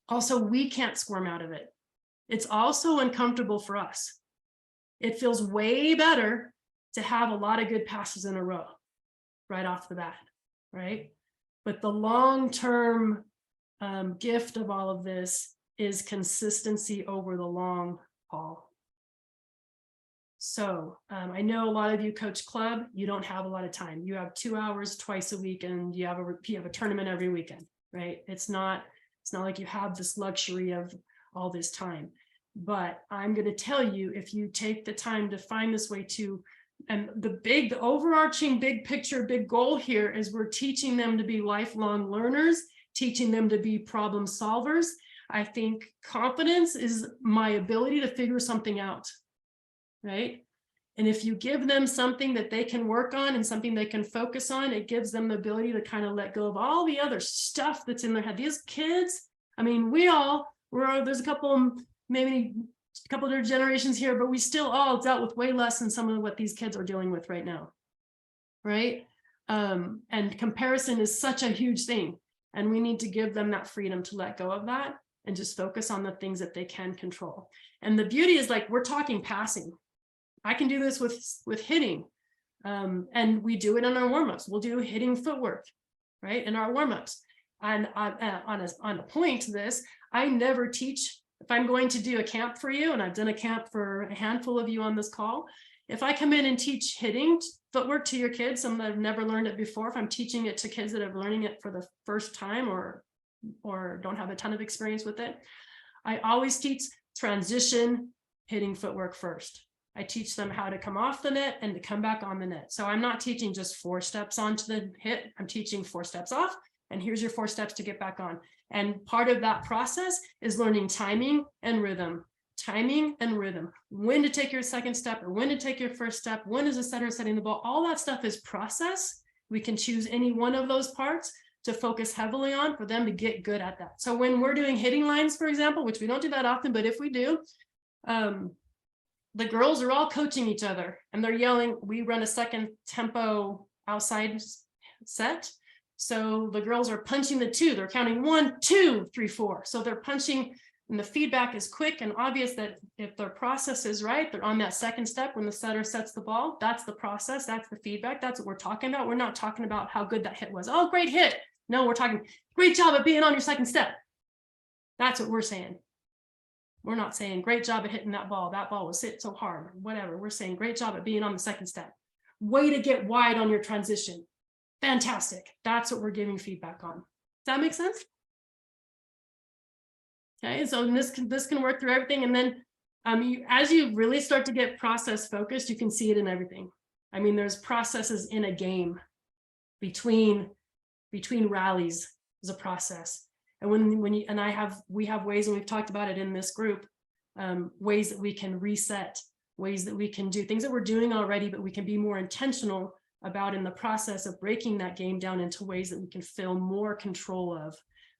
Speaker 1: also we can't squirm out of it. It's also uncomfortable for us. It feels way better to have a lot of good passes in a row right off the bat, right? But the long-term gift of all of this is consistency over the long haul. So I know a lot of you coach club, you don't have a lot of time. You have 2 hours twice a week and you have a tournament every weekend, right? It's not like you have this luxury of all this time. But I'm going to tell you, if you take the time to find this way too, and the overarching big picture, big goal here is we're teaching them to be lifelong learners, teaching them to be problem solvers. I think confidence is my ability to figure something out, right? And if you give them something that they can work on and something they can focus on, it gives them the ability to kind of let go of all the other stuff that's in their head. These kids, I mean, there's a couple, maybe a couple of generations here, but we still all dealt with way less than some of what these kids are dealing with right now, right? And comparison is such a huge thing. And we need to give them that freedom to let go of that and just focus on the things that they can control. And the beauty is, like, we're talking passing. I can do this with hitting. And we do it in our warm-ups. We'll do hitting footwork, right, in our warm-ups. And on a point to this, I never teach, if I'm going to do a camp for you, and I've done a camp for a handful of you on this call, if I come in and teach hitting footwork to your kids, some that have never learned it before, if I'm teaching it to kids that are learning it for the first time or don't have a ton of experience with it, I always teach transition hitting footwork first. I teach them how to come off the net and to come back on the net. So I'm not teaching just 4 steps onto the hit. I'm teaching 4 steps off, and here's your 4 steps to get back on. And part of that process is learning timing and rhythm. Timing and rhythm, when to take your second step or when to take your first step, when is a setter setting the ball, all that stuff is process. We can choose any one of those parts to focus heavily on for them to get good at that. So when we're doing hitting lines, for example, which we don't do that often, but if we do, the girls are all coaching each other and they're yelling. We run a second tempo outside set. So the girls are punching the 2, they're counting 1, 2, 3, 4. So they're punching, and the feedback is quick and obvious that if their process is right, they're on that second step when the setter sets the ball. That's the process, that's the feedback, that's what we're talking about. We're not talking about how good that hit was. Oh, great hit. No, we're talking great job at being on your second step. That's what we're saying. We're not saying great job at hitting that ball. That ball was hit so hard, or whatever. We're saying great job at being on the second step. Way to get wide on your transition. Fantastic. That's what we're giving feedback on. Does that make sense? Okay, so this can work through everything. And then as you really start to get process focused, you can see it in everything. I mean, there's processes in a game between rallies is a process. And we have ways, and we've talked about it in this group, ways that we can reset, ways that we can do things that we're doing already, but we can be more intentional about in the process of breaking that game down into ways that we can feel more control of.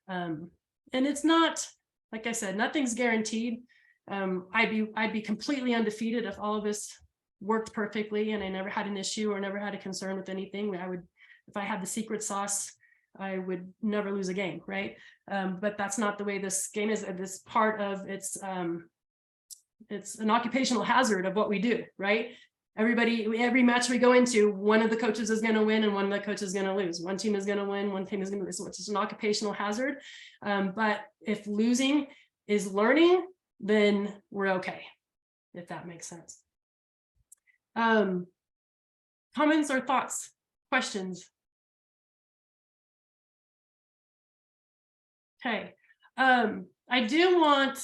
Speaker 1: And it's not, like I said, nothing's guaranteed. I'd be completely undefeated if all of this worked perfectly and I never had an issue or never had a concern with anything. If I had the secret sauce, I would never lose a game, right? But that's not the way this game is. This part of it's an occupational hazard of what we do, right? Every match we go into, one of the coaches is going to win and one of the coaches is going to lose. One team is going to win, one team is going to lose. So it's an occupational hazard. But if losing is learning, then we're okay, if that makes sense. Comments or thoughts, questions? Okay, I do want,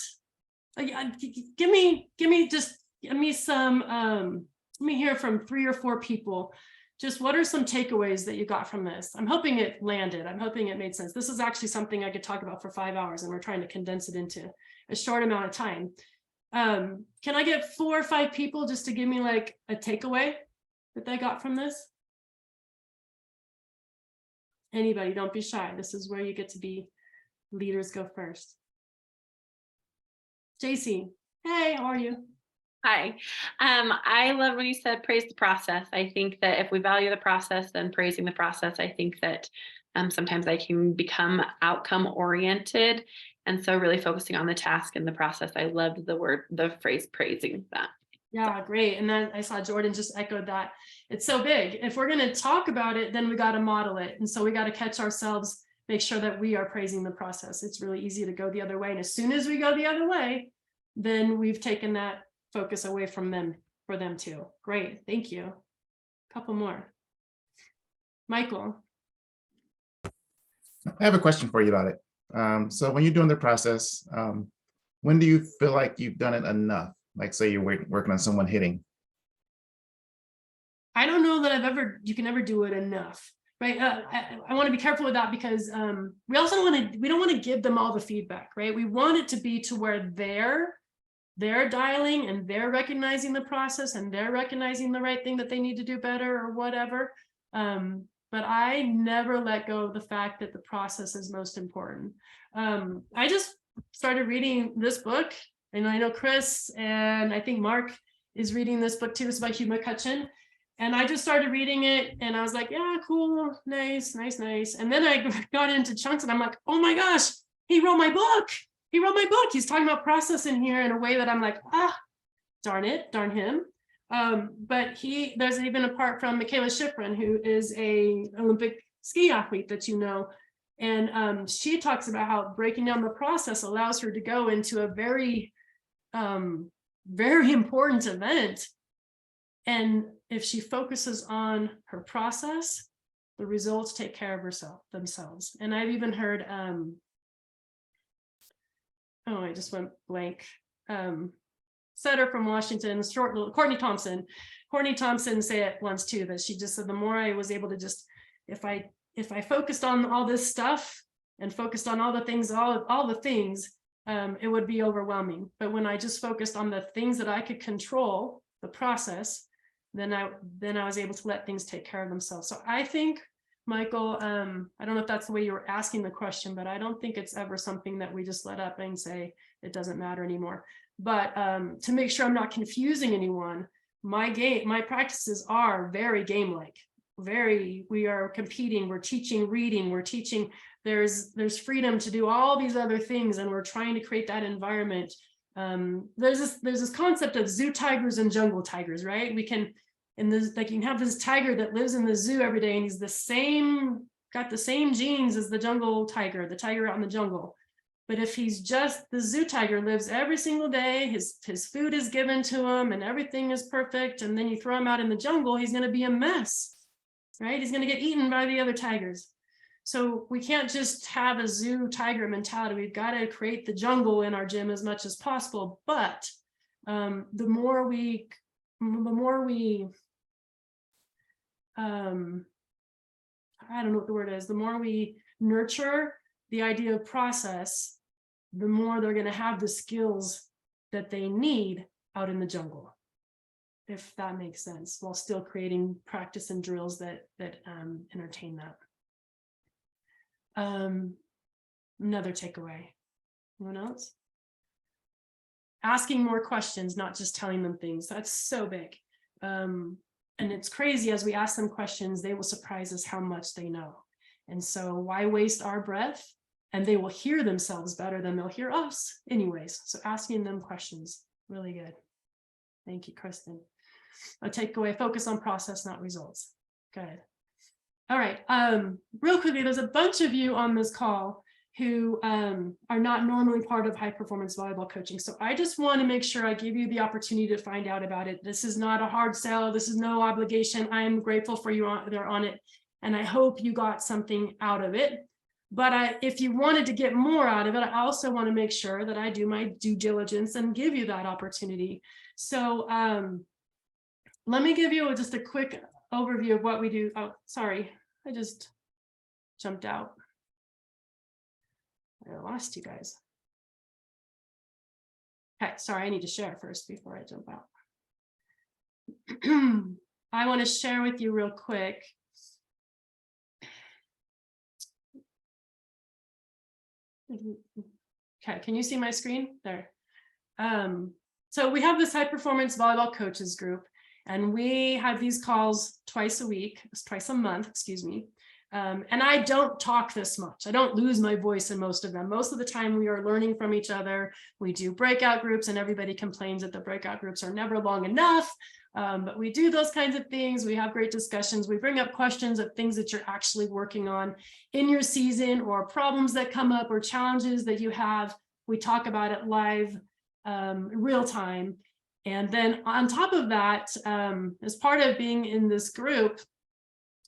Speaker 1: give me some, let me hear from 3 or 4 people. Just what are some takeaways that you got from this? I'm hoping it landed. I'm hoping it made sense. This is actually something I could talk about for 5 hours, and we're trying to condense it into a short amount of time. Can I get 4 or 5 people just to give me like a takeaway that they got from this? Anybody, don't be shy. This is where you get to be leaders. Go first. JC, hey, how are you?
Speaker 4: Hi. I love when you said praise the process. I think that if we value the process, then praising the process, I think that sometimes I can become outcome oriented. And so really focusing on the task and the process. I loved the phrase praising that.
Speaker 1: Yeah, great. And then I saw Jordan just echoed that. It's so big. If we're going to talk about it, then we got to model it. And so we got to catch ourselves, make sure that we are praising the process. It's really easy to go the other way. And as soon as we go the other way, then we've taken that focus away from them for them too. Great. Thank you. A couple more. Michael.
Speaker 5: I have a question for you about it. So when you're doing the process, when do you feel like you've done it enough? Like say you're working on someone hitting.
Speaker 1: I don't know that you can ever do it enough, right? I want to be careful with that because we don't want to give them all the feedback, right? We want it to be to where they're dialing and they're recognizing the process and they're recognizing the right thing that they need to do better or whatever. But I never let go of the fact that the process is most important. I just started reading this book, and I know Chris and I think Mark is reading this book too. It's by Hugh McCutcheon. And I just started reading it and I was like, yeah, cool, nice. And then I got into chunks and I'm like, oh my gosh, he wrote my book. He's talking about process in here in a way that I'm like, darn him. But there's even apart from Michaela Schifrin, who is a Olympic ski athlete that you know, and she talks about how breaking down the process allows her to go into a very, very important event. And if she focuses on her process, the results take care of themselves. And I've even heard, oh, I just went blank. Setter from Washington, Courtney Thompson say it once too, that she just said, the more I was able to just, if I focused on all this stuff and focused on all the things, it would be overwhelming. But when I just focused on the things that I could control, the process, then I was able to let things take care of themselves. So I think, Michael, I don't know if that's the way you were asking the question, but I don't think it's ever something that we just let up and say it doesn't matter anymore. But to make sure I'm not confusing anyone, my practices are very game-like. We are competing, we're teaching reading, we're teaching, there's freedom to do all these other things, and we're trying to create that environment. There's this concept of zoo tigers and jungle tigers, right? You can have this tiger that lives in the zoo every day, and he's got the same genes as the jungle tiger, the tiger out in the jungle. But if he's just the zoo tiger, lives every single day, his food is given to him and everything is perfect, and then you throw him out in the jungle, he's going to be a mess, right? He's going to get eaten by the other tigers. So we can't just have a zoo tiger mentality. We've got to create the jungle in our gym as much as possible. But the more we I don't know what the word is, the more we nurture the idea of process, the more they're going to have the skills that they need out in the jungle, if that makes sense, while still creating practice and drills that entertain that. Another takeaway. Anyone else? Asking more questions, not just telling them things. That's so big. And it's crazy, as we ask them questions, they will surprise us how much they know. And so why waste our breath? And they will hear themselves better than they'll hear us anyways. So asking them questions, really good. Thank you, Kristen. A takeaway, focus on process, not results. Good. All right, real quickly, there's a bunch of you on this call who are not normally part of high performance volleyball coaching. So I just want to make sure I give you the opportunity to find out about it. This is not a hard sell. This is no obligation. I am grateful for you there on it. And I hope you got something out of it. But if you wanted to get more out of it, I also want to make sure that I do my due diligence and give you that opportunity. So let me give you just a quick overview of what we do. Oh, sorry, I just jumped out. I lost you guys. Okay, sorry, I need to share first before I jump out. I want to share with you real quick. Okay, can you see my screen there? So we have this high performance volleyball coaches group, and we have these calls twice a month, excuse me. And I don't talk this much. I don't lose my voice in most of them. Most of the time we are learning from each other. We do breakout groups, and everybody complains that the breakout groups are never long enough. But we do those kinds of things. We have great discussions. We bring up questions of things that you're actually working on in your season, or problems that come up, or challenges that you have. We talk about it live, real time. And then on top of that, as part of being in this group,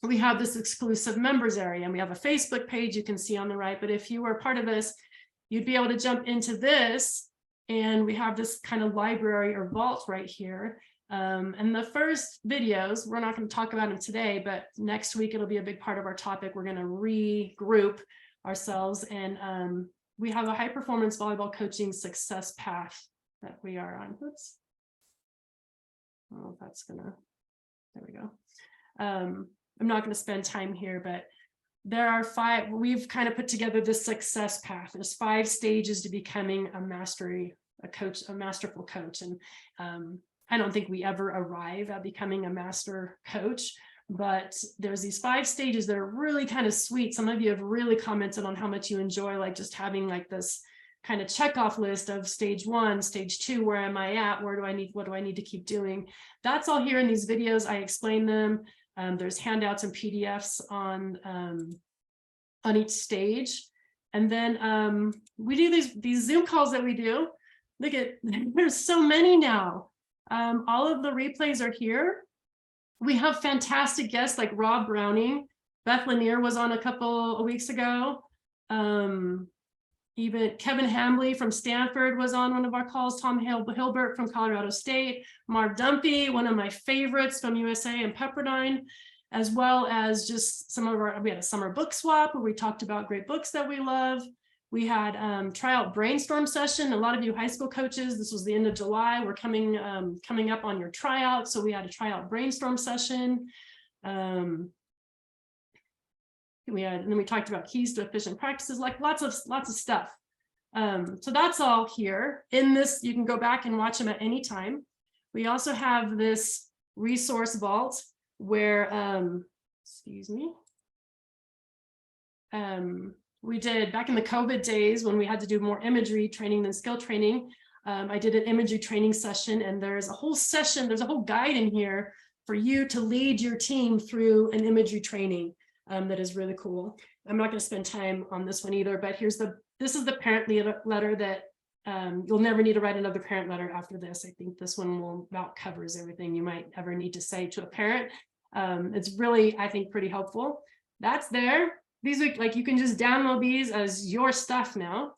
Speaker 1: we have this exclusive members area, and we have a Facebook page you can see on the right. But if you were part of this, you'd be able to jump into this, and we have this kind of library or vault right here. And the first videos, we're not going to talk about them today, but next week it'll be a big part of our topic. We're going to regroup ourselves, and we have a high performance volleyball coaching success path that we are on. Oops. Oh, that's gonna, there we go. I'm not going to spend time here, but there are 5, we've kind of put together this success path. There's 5 stages to becoming a masterful coach. And I don't think we ever arrive at becoming a master coach, but there's these 5 stages that are really kind of sweet. Some of you have really commented on how much you enjoy, like just having like this kind of checkoff list of stage 1, stage 2, where am I at? What do I need to keep doing? That's all here in these videos. I explain them. There's handouts and PDFs on each stage. And then we do these Zoom calls that we do. Look at, there's so many now. All of the replays are here. We have fantastic guests like Rob Browning. Beth Lanier was on a couple of weeks ago. Even Kevin Hambley from Stanford was on one of our calls. Tom Hilbert from Colorado State. Marv Dumpy, one of my favorites from USA and Pepperdine, as well as just some of our, we had a summer book swap where we talked about great books that we love. We had tryout brainstorm session. A lot of you high school coaches, this was the end of July. We're coming up on your tryout. So we had a tryout brainstorm session. And then we talked about keys to efficient practices, like lots of stuff. So that's all here in this. You can go back and watch them at any time. We also have this resource vault where, excuse me, we did back in the COVID days when we had to do more imagery training than skill training. I did an imagery training session, and there's a whole session, there's a whole guide in here for you to lead your team through an imagery training. That is really cool. I'm not going to spend time on this one either, but this is the parent letter that you'll never need to write another parent letter after this. I think this one about covers everything you might ever need to say to a parent. It's really, I think, pretty helpful. That's there. These are like, you can just download these as your stuff now.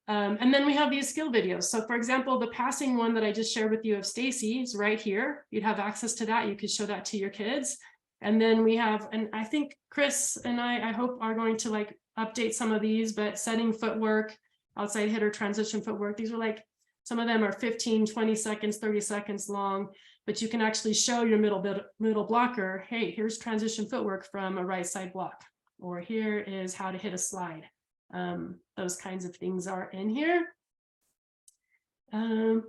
Speaker 1: And then we have these skill videos. So for example, the passing one that I just shared with you of Stacy is right here. You'd have access to that. You could show that to your kids. And then we have, and I think Chris and I hope are going to like update some of these, but setting footwork, outside hitter transition footwork. These are like, some of them are 15, 20 seconds, 30 seconds long, but you can actually show your middle blocker, hey, here's transition footwork from a right side block, or here is how to hit a slide. Those kinds of things are in here. And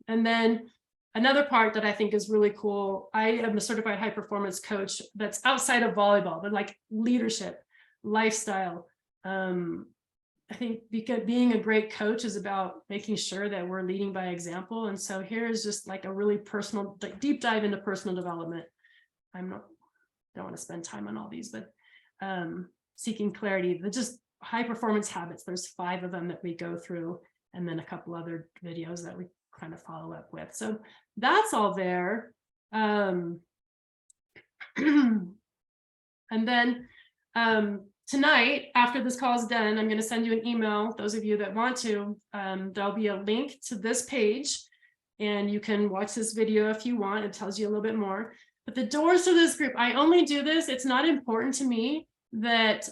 Speaker 1: then another part that I think is really cool, I am a certified high performance coach that's outside of volleyball, but like leadership, lifestyle. I think because being a great coach is about making sure that we're leading by example. And so here is just like a really personal, like deep dive into personal development. Don't want to spend time on all these, but seeking clarity, the just high performance habits. There's 5 of them that we go through, and then a couple other videos that we kind of follow up with. So that's all there. And then tonight, after this call is done, I'm going to send you an email. Those of you that want to, there'll be a link to this page, and you can watch this video if you want. It tells you a little bit more. But the doors to this group, I only do this. It's not important to me that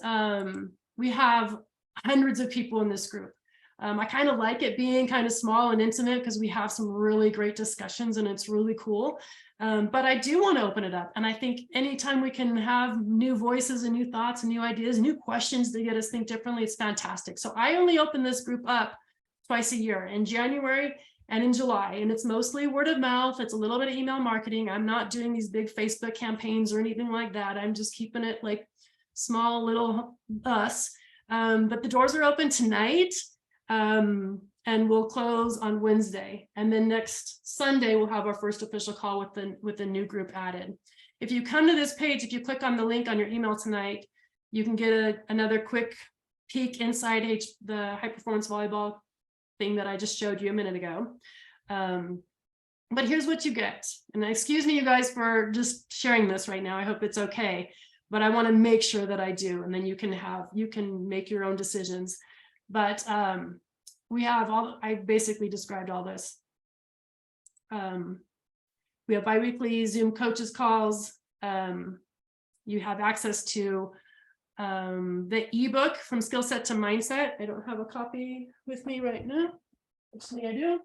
Speaker 1: we have hundreds of people in this group. I kind of like it being kind of small and intimate because we have some really great discussions and it's really cool. But I do want to open it up. And I think anytime we can have new voices and new thoughts and new ideas, new questions to get us think differently, it's fantastic. So I only open this group up twice a year, in January and in July. And it's mostly word of mouth. It's a little bit of email marketing. I'm not doing these big Facebook campaigns or anything like that. I'm just keeping it like small little us. But the doors are open tonight. And we'll close on Wednesday. And then next Sunday, we'll have our first official call with the new group added. If you come to this page, if you click on the link on your email tonight, you can get another quick peek inside the high performance volleyball thing that I just showed you a minute ago. But here's what you get. And excuse me, you guys, for just sharing this right now. I hope it's okay, but I want to make sure that I do. And then you can make your own decisions. But we have I basically described all this. We have biweekly Zoom coaches calls. You have access to the ebook From Skill Set to Mindset. I don't have a copy with me right now. Actually, I do.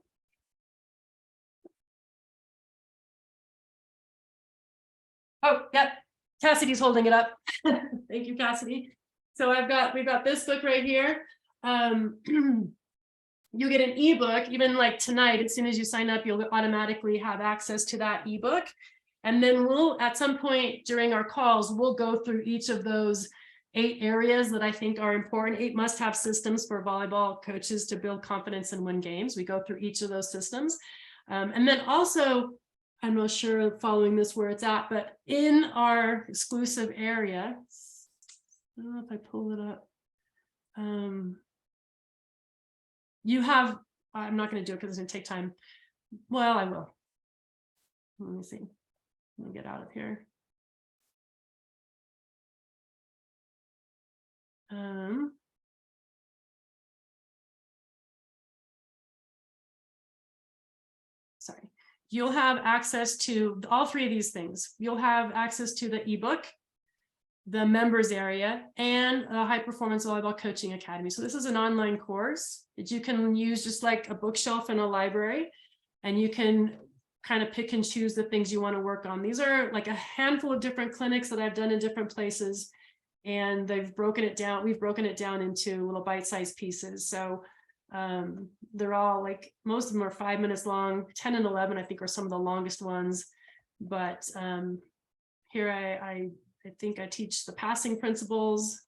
Speaker 1: Oh, yep. Cassidy's holding it up. Thank you, Cassidy. So we've got this book right here. You get an ebook, even like tonight, as soon as you sign up, you'll automatically have access to that ebook. And then we'll, at some point during our calls, we'll go through each of those 8 areas that I think are important, 8 must-have systems for volleyball coaches to build confidence and win games. We go through each of those systems. And then also, I'm not sure following this where it's at, but in our exclusive area, I don't know if I pull it up. You have, I'm not going to do it because it's going to take time. Well, I will. Let me see. Let me get out of here. Sorry. You'll have access to all 3 of these things. You'll have access to the ebook, the members area, and a high performance volleyball coaching academy. So this is an online course that you can use just like a bookshelf in a library, and you can kind of pick and choose the things you want to work on. These are like a handful of different clinics that I've done in different places, and they've broken it down. We've broken it down into little bite-sized pieces. So they're all like, most of them are 5 minutes long. 10 and 11 I think are some of the longest ones, but here I think I teach the passing principles.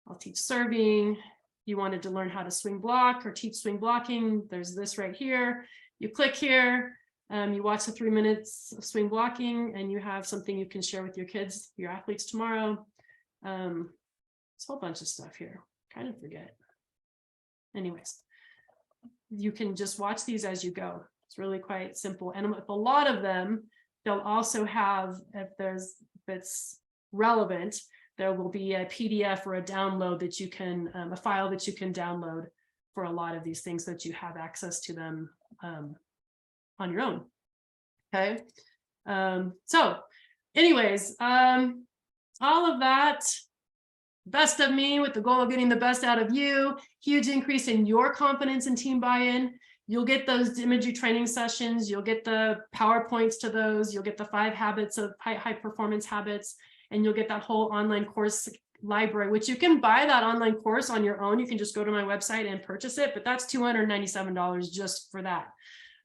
Speaker 1: I'll teach serving. You wanted to learn how to swing block or teach swing blocking, there's this right here. You click here, you watch the 3 minutes of swing blocking, and you have something you can share with your kids, your athletes tomorrow. It's a whole bunch of stuff here, kind of forget. Anyways, you can just watch these as you go. It's really quite simple. And with a lot of them, they'll also have, if it's relevant, there will be a PDF or a download that you can, a file that you can download for a lot of these things, so that you have access to them on your own. Okay. So anyways, all of that, best of me with the goal of getting the best out of you, huge increase in your confidence and team buy-in. You'll get those imagery training sessions, you'll get the PowerPoints to those, you'll get the 5 habits of high performance habits, and you'll get that whole online course library, which you can buy that online course on your own. You can just go to my website and purchase it, but that's $297 just for that.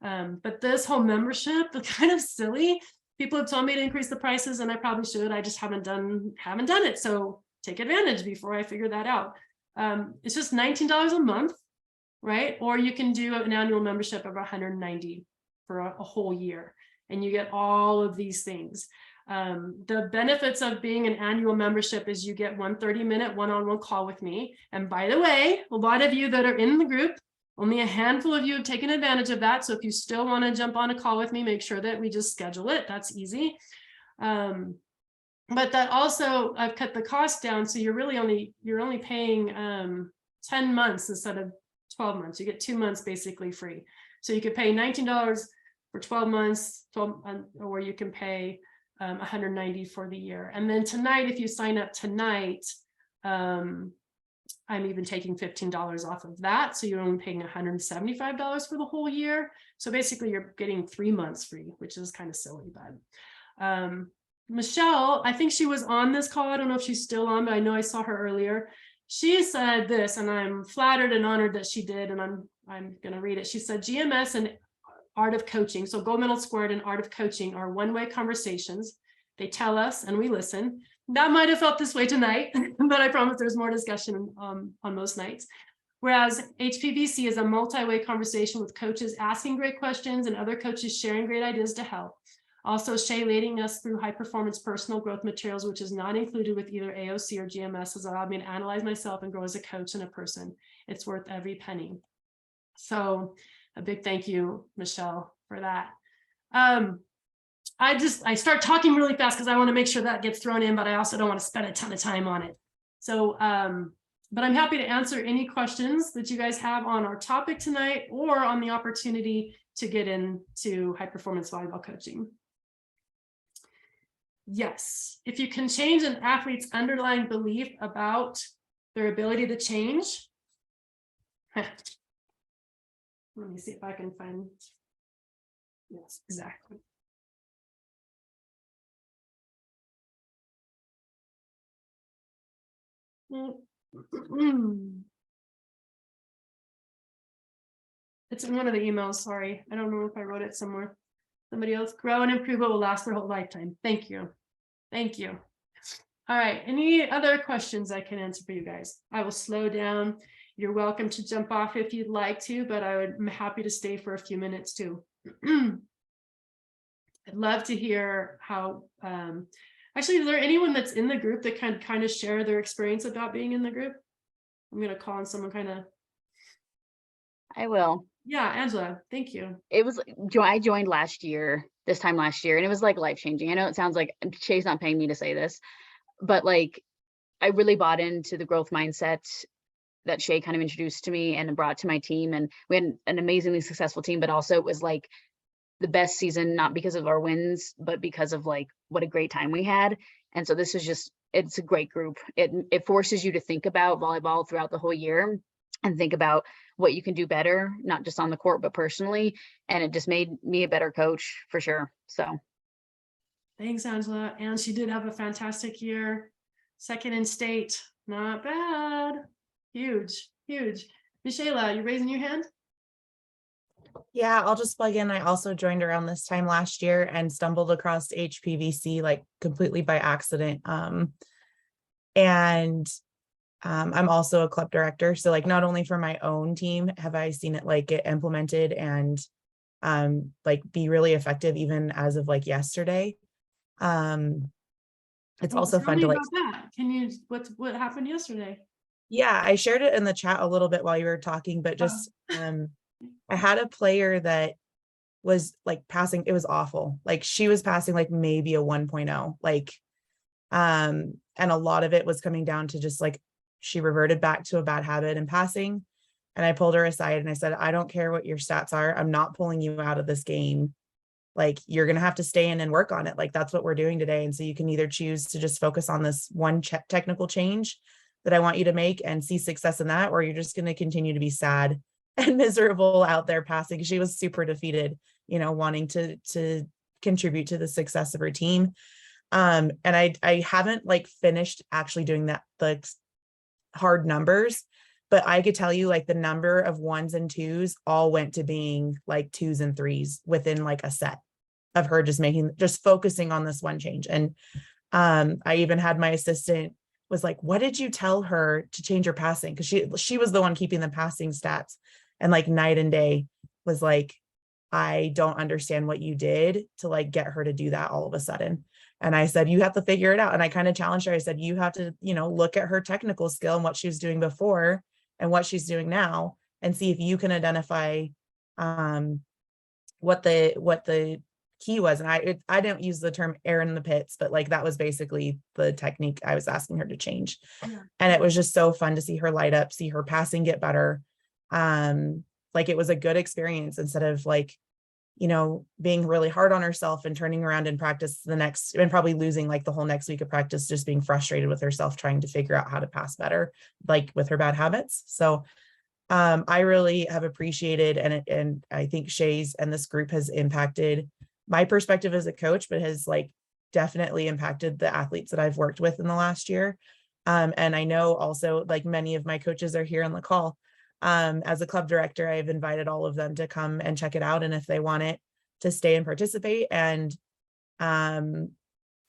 Speaker 1: But this whole membership is kind of silly. People have told me to increase the prices, and I probably should. I just haven't done it. So take advantage before I figure that out. It's just $19 a month, right? Or you can do an annual membership of $190 for a whole year, and you get all of these things. The benefits of being an annual membership is you get 1 30-minute one-on-one call with me. And by the way, a lot of you that are in the group, only a handful of you have taken advantage of that. So if you still want to jump on a call with me, make sure that we just schedule it. That's easy. But that also, I've cut the cost down. So you're only paying 10 months instead of 12 months. You get 2 months basically free. So you could pay $19 for 12 months, or you can pay $190 for the year. And then tonight, if you sign up tonight, I'm even taking $15 off of that. So you're only paying $175 for the whole year. So basically you're getting 3 months free, which is kind of silly, but Michelle, I think she was on this call. I don't know if she's still on, but I know I saw her earlier. She said this, and I'm flattered and honored that she did, and I'm going to read it. She said, GMS and Art of Coaching, so Gold Medal Squared and Art of Coaching, are one-way conversations. They tell us and we listen. That might have felt this way tonight, but I promise there's more discussion on most nights. Whereas HPVC is a multi-way conversation with coaches asking great questions and other coaches sharing great ideas to help. Also, Shay leading us through high performance personal growth materials, which is not included with either AOC or GMS, has allowed me to analyze myself and grow as a coach and a person. It's worth every penny. So a big thank you, Michelle, for that. I start talking really fast because I want to make sure that gets thrown in, but I also don't want to spend a ton of time on it. So, but I'm happy to answer any questions that you guys have on our topic tonight or on the opportunity to get into high performance volleyball coaching. Yes, if you can change an athlete's underlying belief about their ability to change. Let me see if I can find. Yes, exactly. It's in one of the emails, sorry. I don't know if I wrote it somewhere. Somebody else. Grow and improve what will last their whole lifetime. Thank you. Thank you. All right, any other questions I can answer for you guys? I will slow down. You're welcome to jump off if you'd like to, but I'm happy to stay for a few minutes too. I'd love to hear how, actually, is there anyone that's in the group that can kind of share their experience about being in the group? I'm gonna call on someone kind of,
Speaker 2: I will.
Speaker 1: yeah, Angela, thank you.
Speaker 2: It was, I joined this time last year, and it was like life changing. I know it sounds like Shay's not paying me to say this, but like, I really bought into the growth mindset that Shay kind of introduced to me and brought to my team. And we had an amazingly successful team, but also it was like the best season, not because of our wins, but because of like what a great time we had. And so this is just, it's a great group. It forces you to think about volleyball throughout the whole year and think about what you can do better, not just on the court, but personally. And it just made me a better coach for sure. So
Speaker 1: Thanks, Angela. And she did have a fantastic year. Second in state, not bad. Huge, huge. Michaela, you raising your hand?
Speaker 6: Yeah, I'll just plug in. I also joined around this time last year and stumbled across HPVC like completely by accident. And I'm also a club director. So like not only for my own team have I seen it like get implemented and like be really effective even as of like yesterday. It's also
Speaker 1: Tell
Speaker 6: fun
Speaker 1: me
Speaker 6: to like,
Speaker 1: about that. Can you, what happened yesterday?
Speaker 6: yeah, I shared it in the chat a little bit while you were talking, but just I had a player that was like passing, it was awful. Like she was passing like maybe a 1.0, like and a lot of it was coming down to just like she reverted back to a bad habit in passing. And I pulled her aside and I said, I don't care what your stats are. I'm not pulling you out of this game. Like you're going to have to stay in and work on it. Like that's what we're doing today. And so you can either choose to just focus on this one technical change that I want you to make and see success in that, or you're just going to continue to be sad and miserable out there passing. She was super defeated, you know, wanting to contribute to the success of her team. And I haven't like finished actually doing that, the hard numbers, but I could tell you like the number of 1s and 2s all went to being like 2s and 3s within like a set of her just focusing on this one change. And I even had my assistant was like, what did you tell her to change her passing? Because she was the one keeping the passing stats, and like night and day was like, I don't understand what you did to like get her to do that all of a sudden. And I said, you have to figure it out. And I kind of challenged her. I said, you have to, you know, look at her technical skill and what she was doing before and what she's doing now, and see if you can identify what the key was. And I didn't use the term air in the pits, but like that was basically the technique I was asking her to change. Yeah. And it was just so fun to see her light up, see her passing get better. Like it was a good experience instead of like, you know, being really hard on herself and turning around in practice and probably losing like the whole next week of practice, just being frustrated with herself, trying to figure out how to pass better, like with her bad habits. So I really have appreciated, and I think Shay's and this group has impacted my perspective as a coach, but has like definitely impacted the athletes that I've worked with in the last year. And I know also like many of my coaches are here on the call. As a club director, I've invited all of them to come and check it out. And if they want it, to stay and participate. And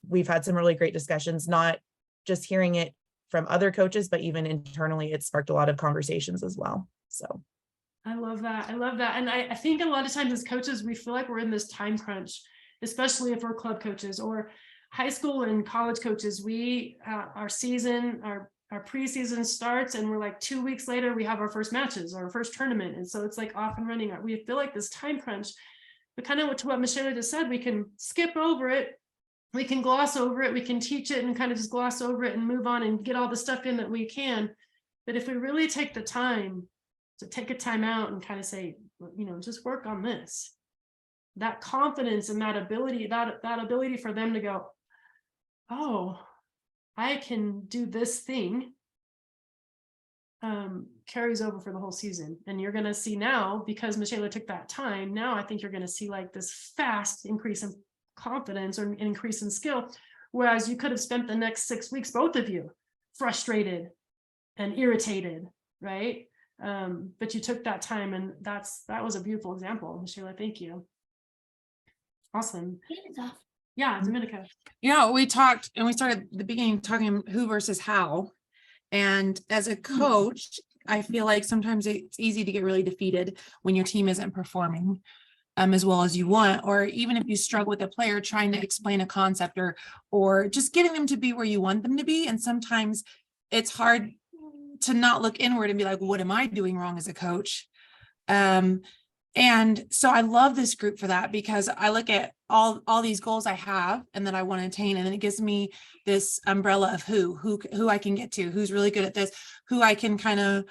Speaker 6: we've had some really great discussions, not just hearing it from other coaches, but even internally, it sparked a lot of conversations as well. So
Speaker 1: I love that. I love that. And I think a lot of times as coaches, we feel like we're in this time crunch, especially if we're club coaches or high school and college coaches. We, our season, our preseason starts and we're like 2 weeks later, we have our first matches or our first tournament. And so it's like off and running. We feel like this time crunch, but kind of to what Michaela just said, we can skip over it. We can gloss over it. We can teach it and kind of just gloss over it and move on and get all the stuff in that we can. But if we really take the time to take a time out and kind of say, you know, just work on this, that confidence and that ability for them to go, oh, I can do this thing, carries over for the whole season. And you're going to see now, because Michaela took that time, now I think you're going to see like this fast increase in confidence or increase in skill. Whereas you could have spent the next 6 weeks, both of you, frustrated and irritated, right? But you took that time, and that was a beautiful example, Michaela. Thank you. Awesome. Yeah, Dominica.
Speaker 6: We talked and we started at the beginning talking who versus how. And as a coach, I feel like sometimes it's easy to get really defeated when your team isn't performing as well as you want, or even if you struggle with a player trying to explain a concept or just getting them to be where you want them to be. And sometimes it's hard to not look inward and be like, what am I doing wrong as a coach? And so I love this group for that, because I look at all these goals I have and that I want to attain, and then it gives me this umbrella of who I can get to, who's really good at this, who I can kind of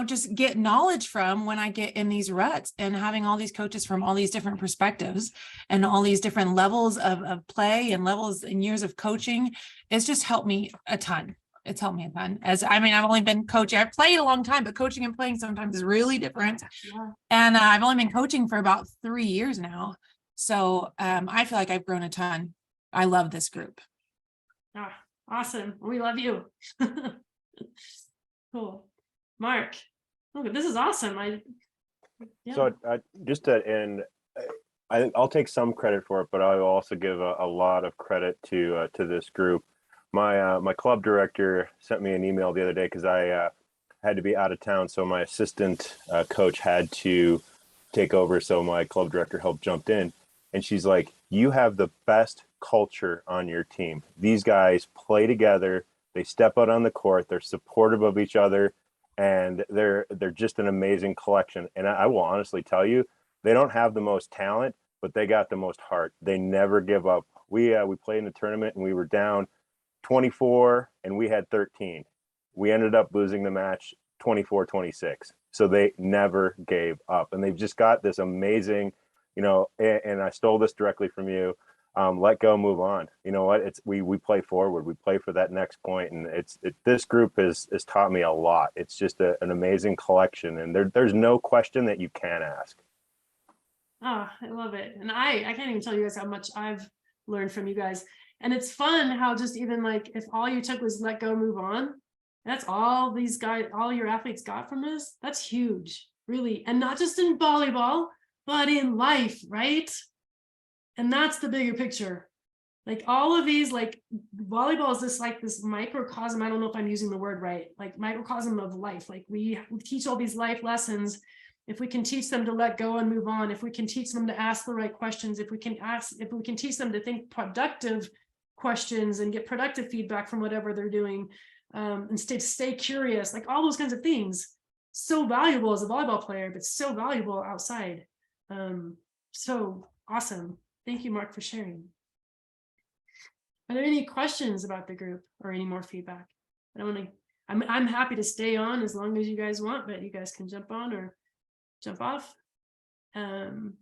Speaker 6: just get knowledge from when I get in these ruts. And having all these coaches from all these different perspectives and all these different levels of play and levels and years of coaching, it's just helped me a ton. It's helped me a ton. I've only been coaching. I've played a long time, but coaching and playing sometimes is really different.
Speaker 1: Yeah.
Speaker 6: And I've only been coaching for about 3 years now. So I feel like I've grown a ton. I love this group.
Speaker 1: Ah, awesome. We love you. Cool. Mark, look, this is awesome.
Speaker 7: So just to end, I'll take some credit for it, but I will also give a lot of credit to this group. My club director sent me an email the other day because I had to be out of town, so my assistant coach had to take over. So my club director helped jumped in, and she's like, "You have the best culture on your team. These guys play together. They step out on the court. They're supportive of each other, and they're just an amazing collection." And I will honestly tell you, they don't have the most talent, but they got the most heart. They never give up. We played in a tournament and we were down 24 and we had 13. We ended up losing the match 24-26. So they never gave up, and they've just got this amazing, and I stole this directly from you. Let go, move on. You know what? We play forward. We play for that next point, and this group has taught me a lot. It's just an amazing collection, and there's no question that you can ask.
Speaker 1: Oh, I love it. And I can't even tell you guys how much I've learned from you guys. And it's fun how just even like if all you took was let go, move on, that's all these guys, all your athletes got from this. That's huge, really. And not just in volleyball, but in life, right? And that's the bigger picture. Like all of these, like volleyball is this microcosm. I don't know if I'm using the word right, like microcosm of life. Like we teach all these life lessons. If we can teach them to let go and move on, if we can teach them to ask the right questions, if we can teach them to think productive questions and get productive feedback from whatever they're doing, and stay curious, like all those kinds of things, so valuable as a volleyball player, but so valuable outside. So awesome. Thank you, Mark, for sharing. Are there any questions about the group or any more feedback? I'm happy to stay on as long as you guys want, but you guys can jump on or jump off. Any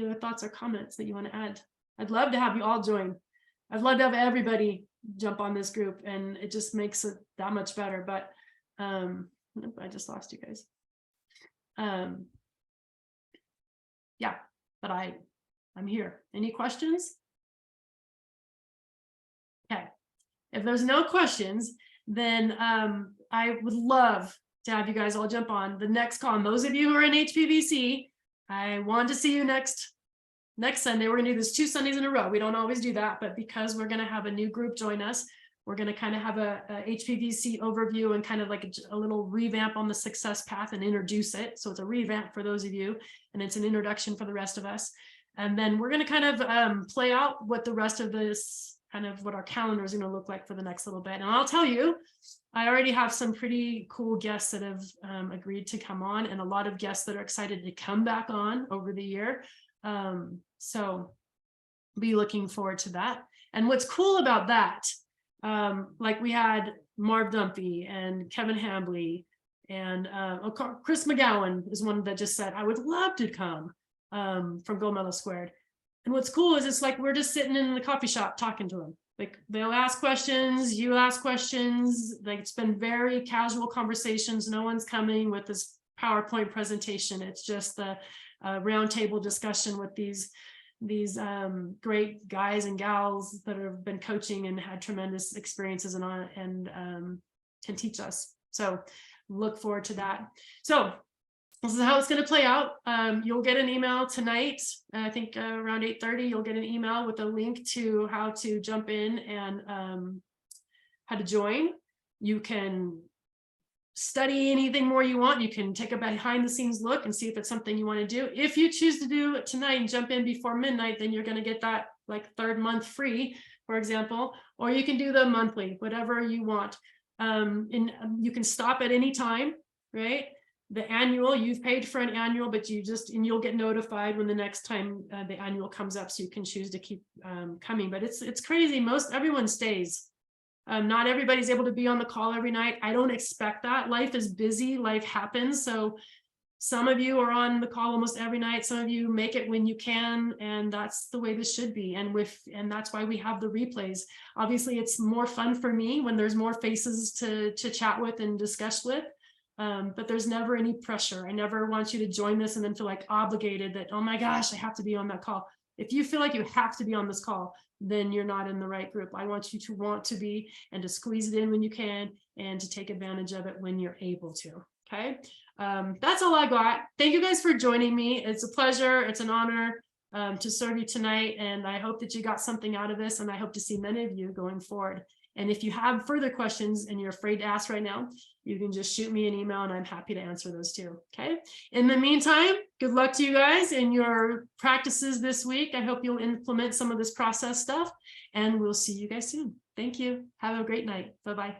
Speaker 1: other thoughts or comments that you want to add? I'd love to have you all join. I'd love to have everybody jump on this group, and it just makes it that much better. But I just lost you guys. Yeah, but I'm here. Any questions? Okay. If there's no questions, then I would love to have you guys all jump on the next call. And those of you who are in HPVC, I want to see you next Sunday. We're going to do this 2 Sundays in a row. We don't always do that, but because we're going to have a new group join us, we're going to kind of have a HPVC overview and kind of like a little revamp on the success path and introduce it. So it's a revamp for those of you, and it's an introduction for the rest of us. And then we're going to kind of play out what the rest of this, kind of what our calendar is going to look like for the next little bit. And I'll tell you, I already have some pretty cool guests that have agreed to come on, and a lot of guests that are excited to come back on over the year. So be looking forward to that. And what's cool about that, like we had Marv Dumpy and Kevin Hambley and Chris McGowan is one that just said, I would love to come from Gold Medal Squared. And what's cool is it's like we're just sitting in the coffee shop talking to them. Like they'll ask questions, you ask questions. Like it's been very casual conversations. No one's coming with this PowerPoint presentation. It's just the roundtable discussion with these great guys and gals that have been coaching and had tremendous experiences and can teach us. So look forward to that. So this is how it's going to play out. You'll get an email tonight. I think around 8:30, you'll get an email with a link to how to jump in and how to join. You can study anything more you want. You can take a behind the scenes look and see if it's something you want to do. If you choose to do it tonight and jump in before midnight, then you're going to get that like 3rd month free, for example, or you can do the monthly, whatever you want. And you can stop at any time, right? The annual, you've paid for an annual, but and you'll get notified when the next time the annual comes up, so you can choose to keep coming. But it's crazy. Everyone stays. Not everybody's able to be on the call every night. I don't expect that. Life is busy, life happens. So some of you are on the call almost every night. Some of you make it when you can, and that's the way this should be. And that's why we have the replays. Obviously, it's more fun for me when there's more faces to chat with and discuss with. But there's never any pressure. I never want you to join this and then feel like obligated that, oh my gosh, I have to be on that call. If you feel like you have to be on this call, then you're not in the right group. I want you to want to be and to squeeze it in when you can and to take advantage of it when you're able to. Okay. That's all I got. Thank you guys for joining me. It's a pleasure. It's an honor to serve you tonight. And I hope that you got something out of this, and I hope to see many of you going forward. And if you have further questions and you're afraid to ask right now, you can just shoot me an email and I'm happy to answer those too. Okay. In the meantime, good luck to you guys in your practices this week. I hope you'll implement some of this process stuff, and we'll see you guys soon. Thank you. Have a great night. Bye-bye.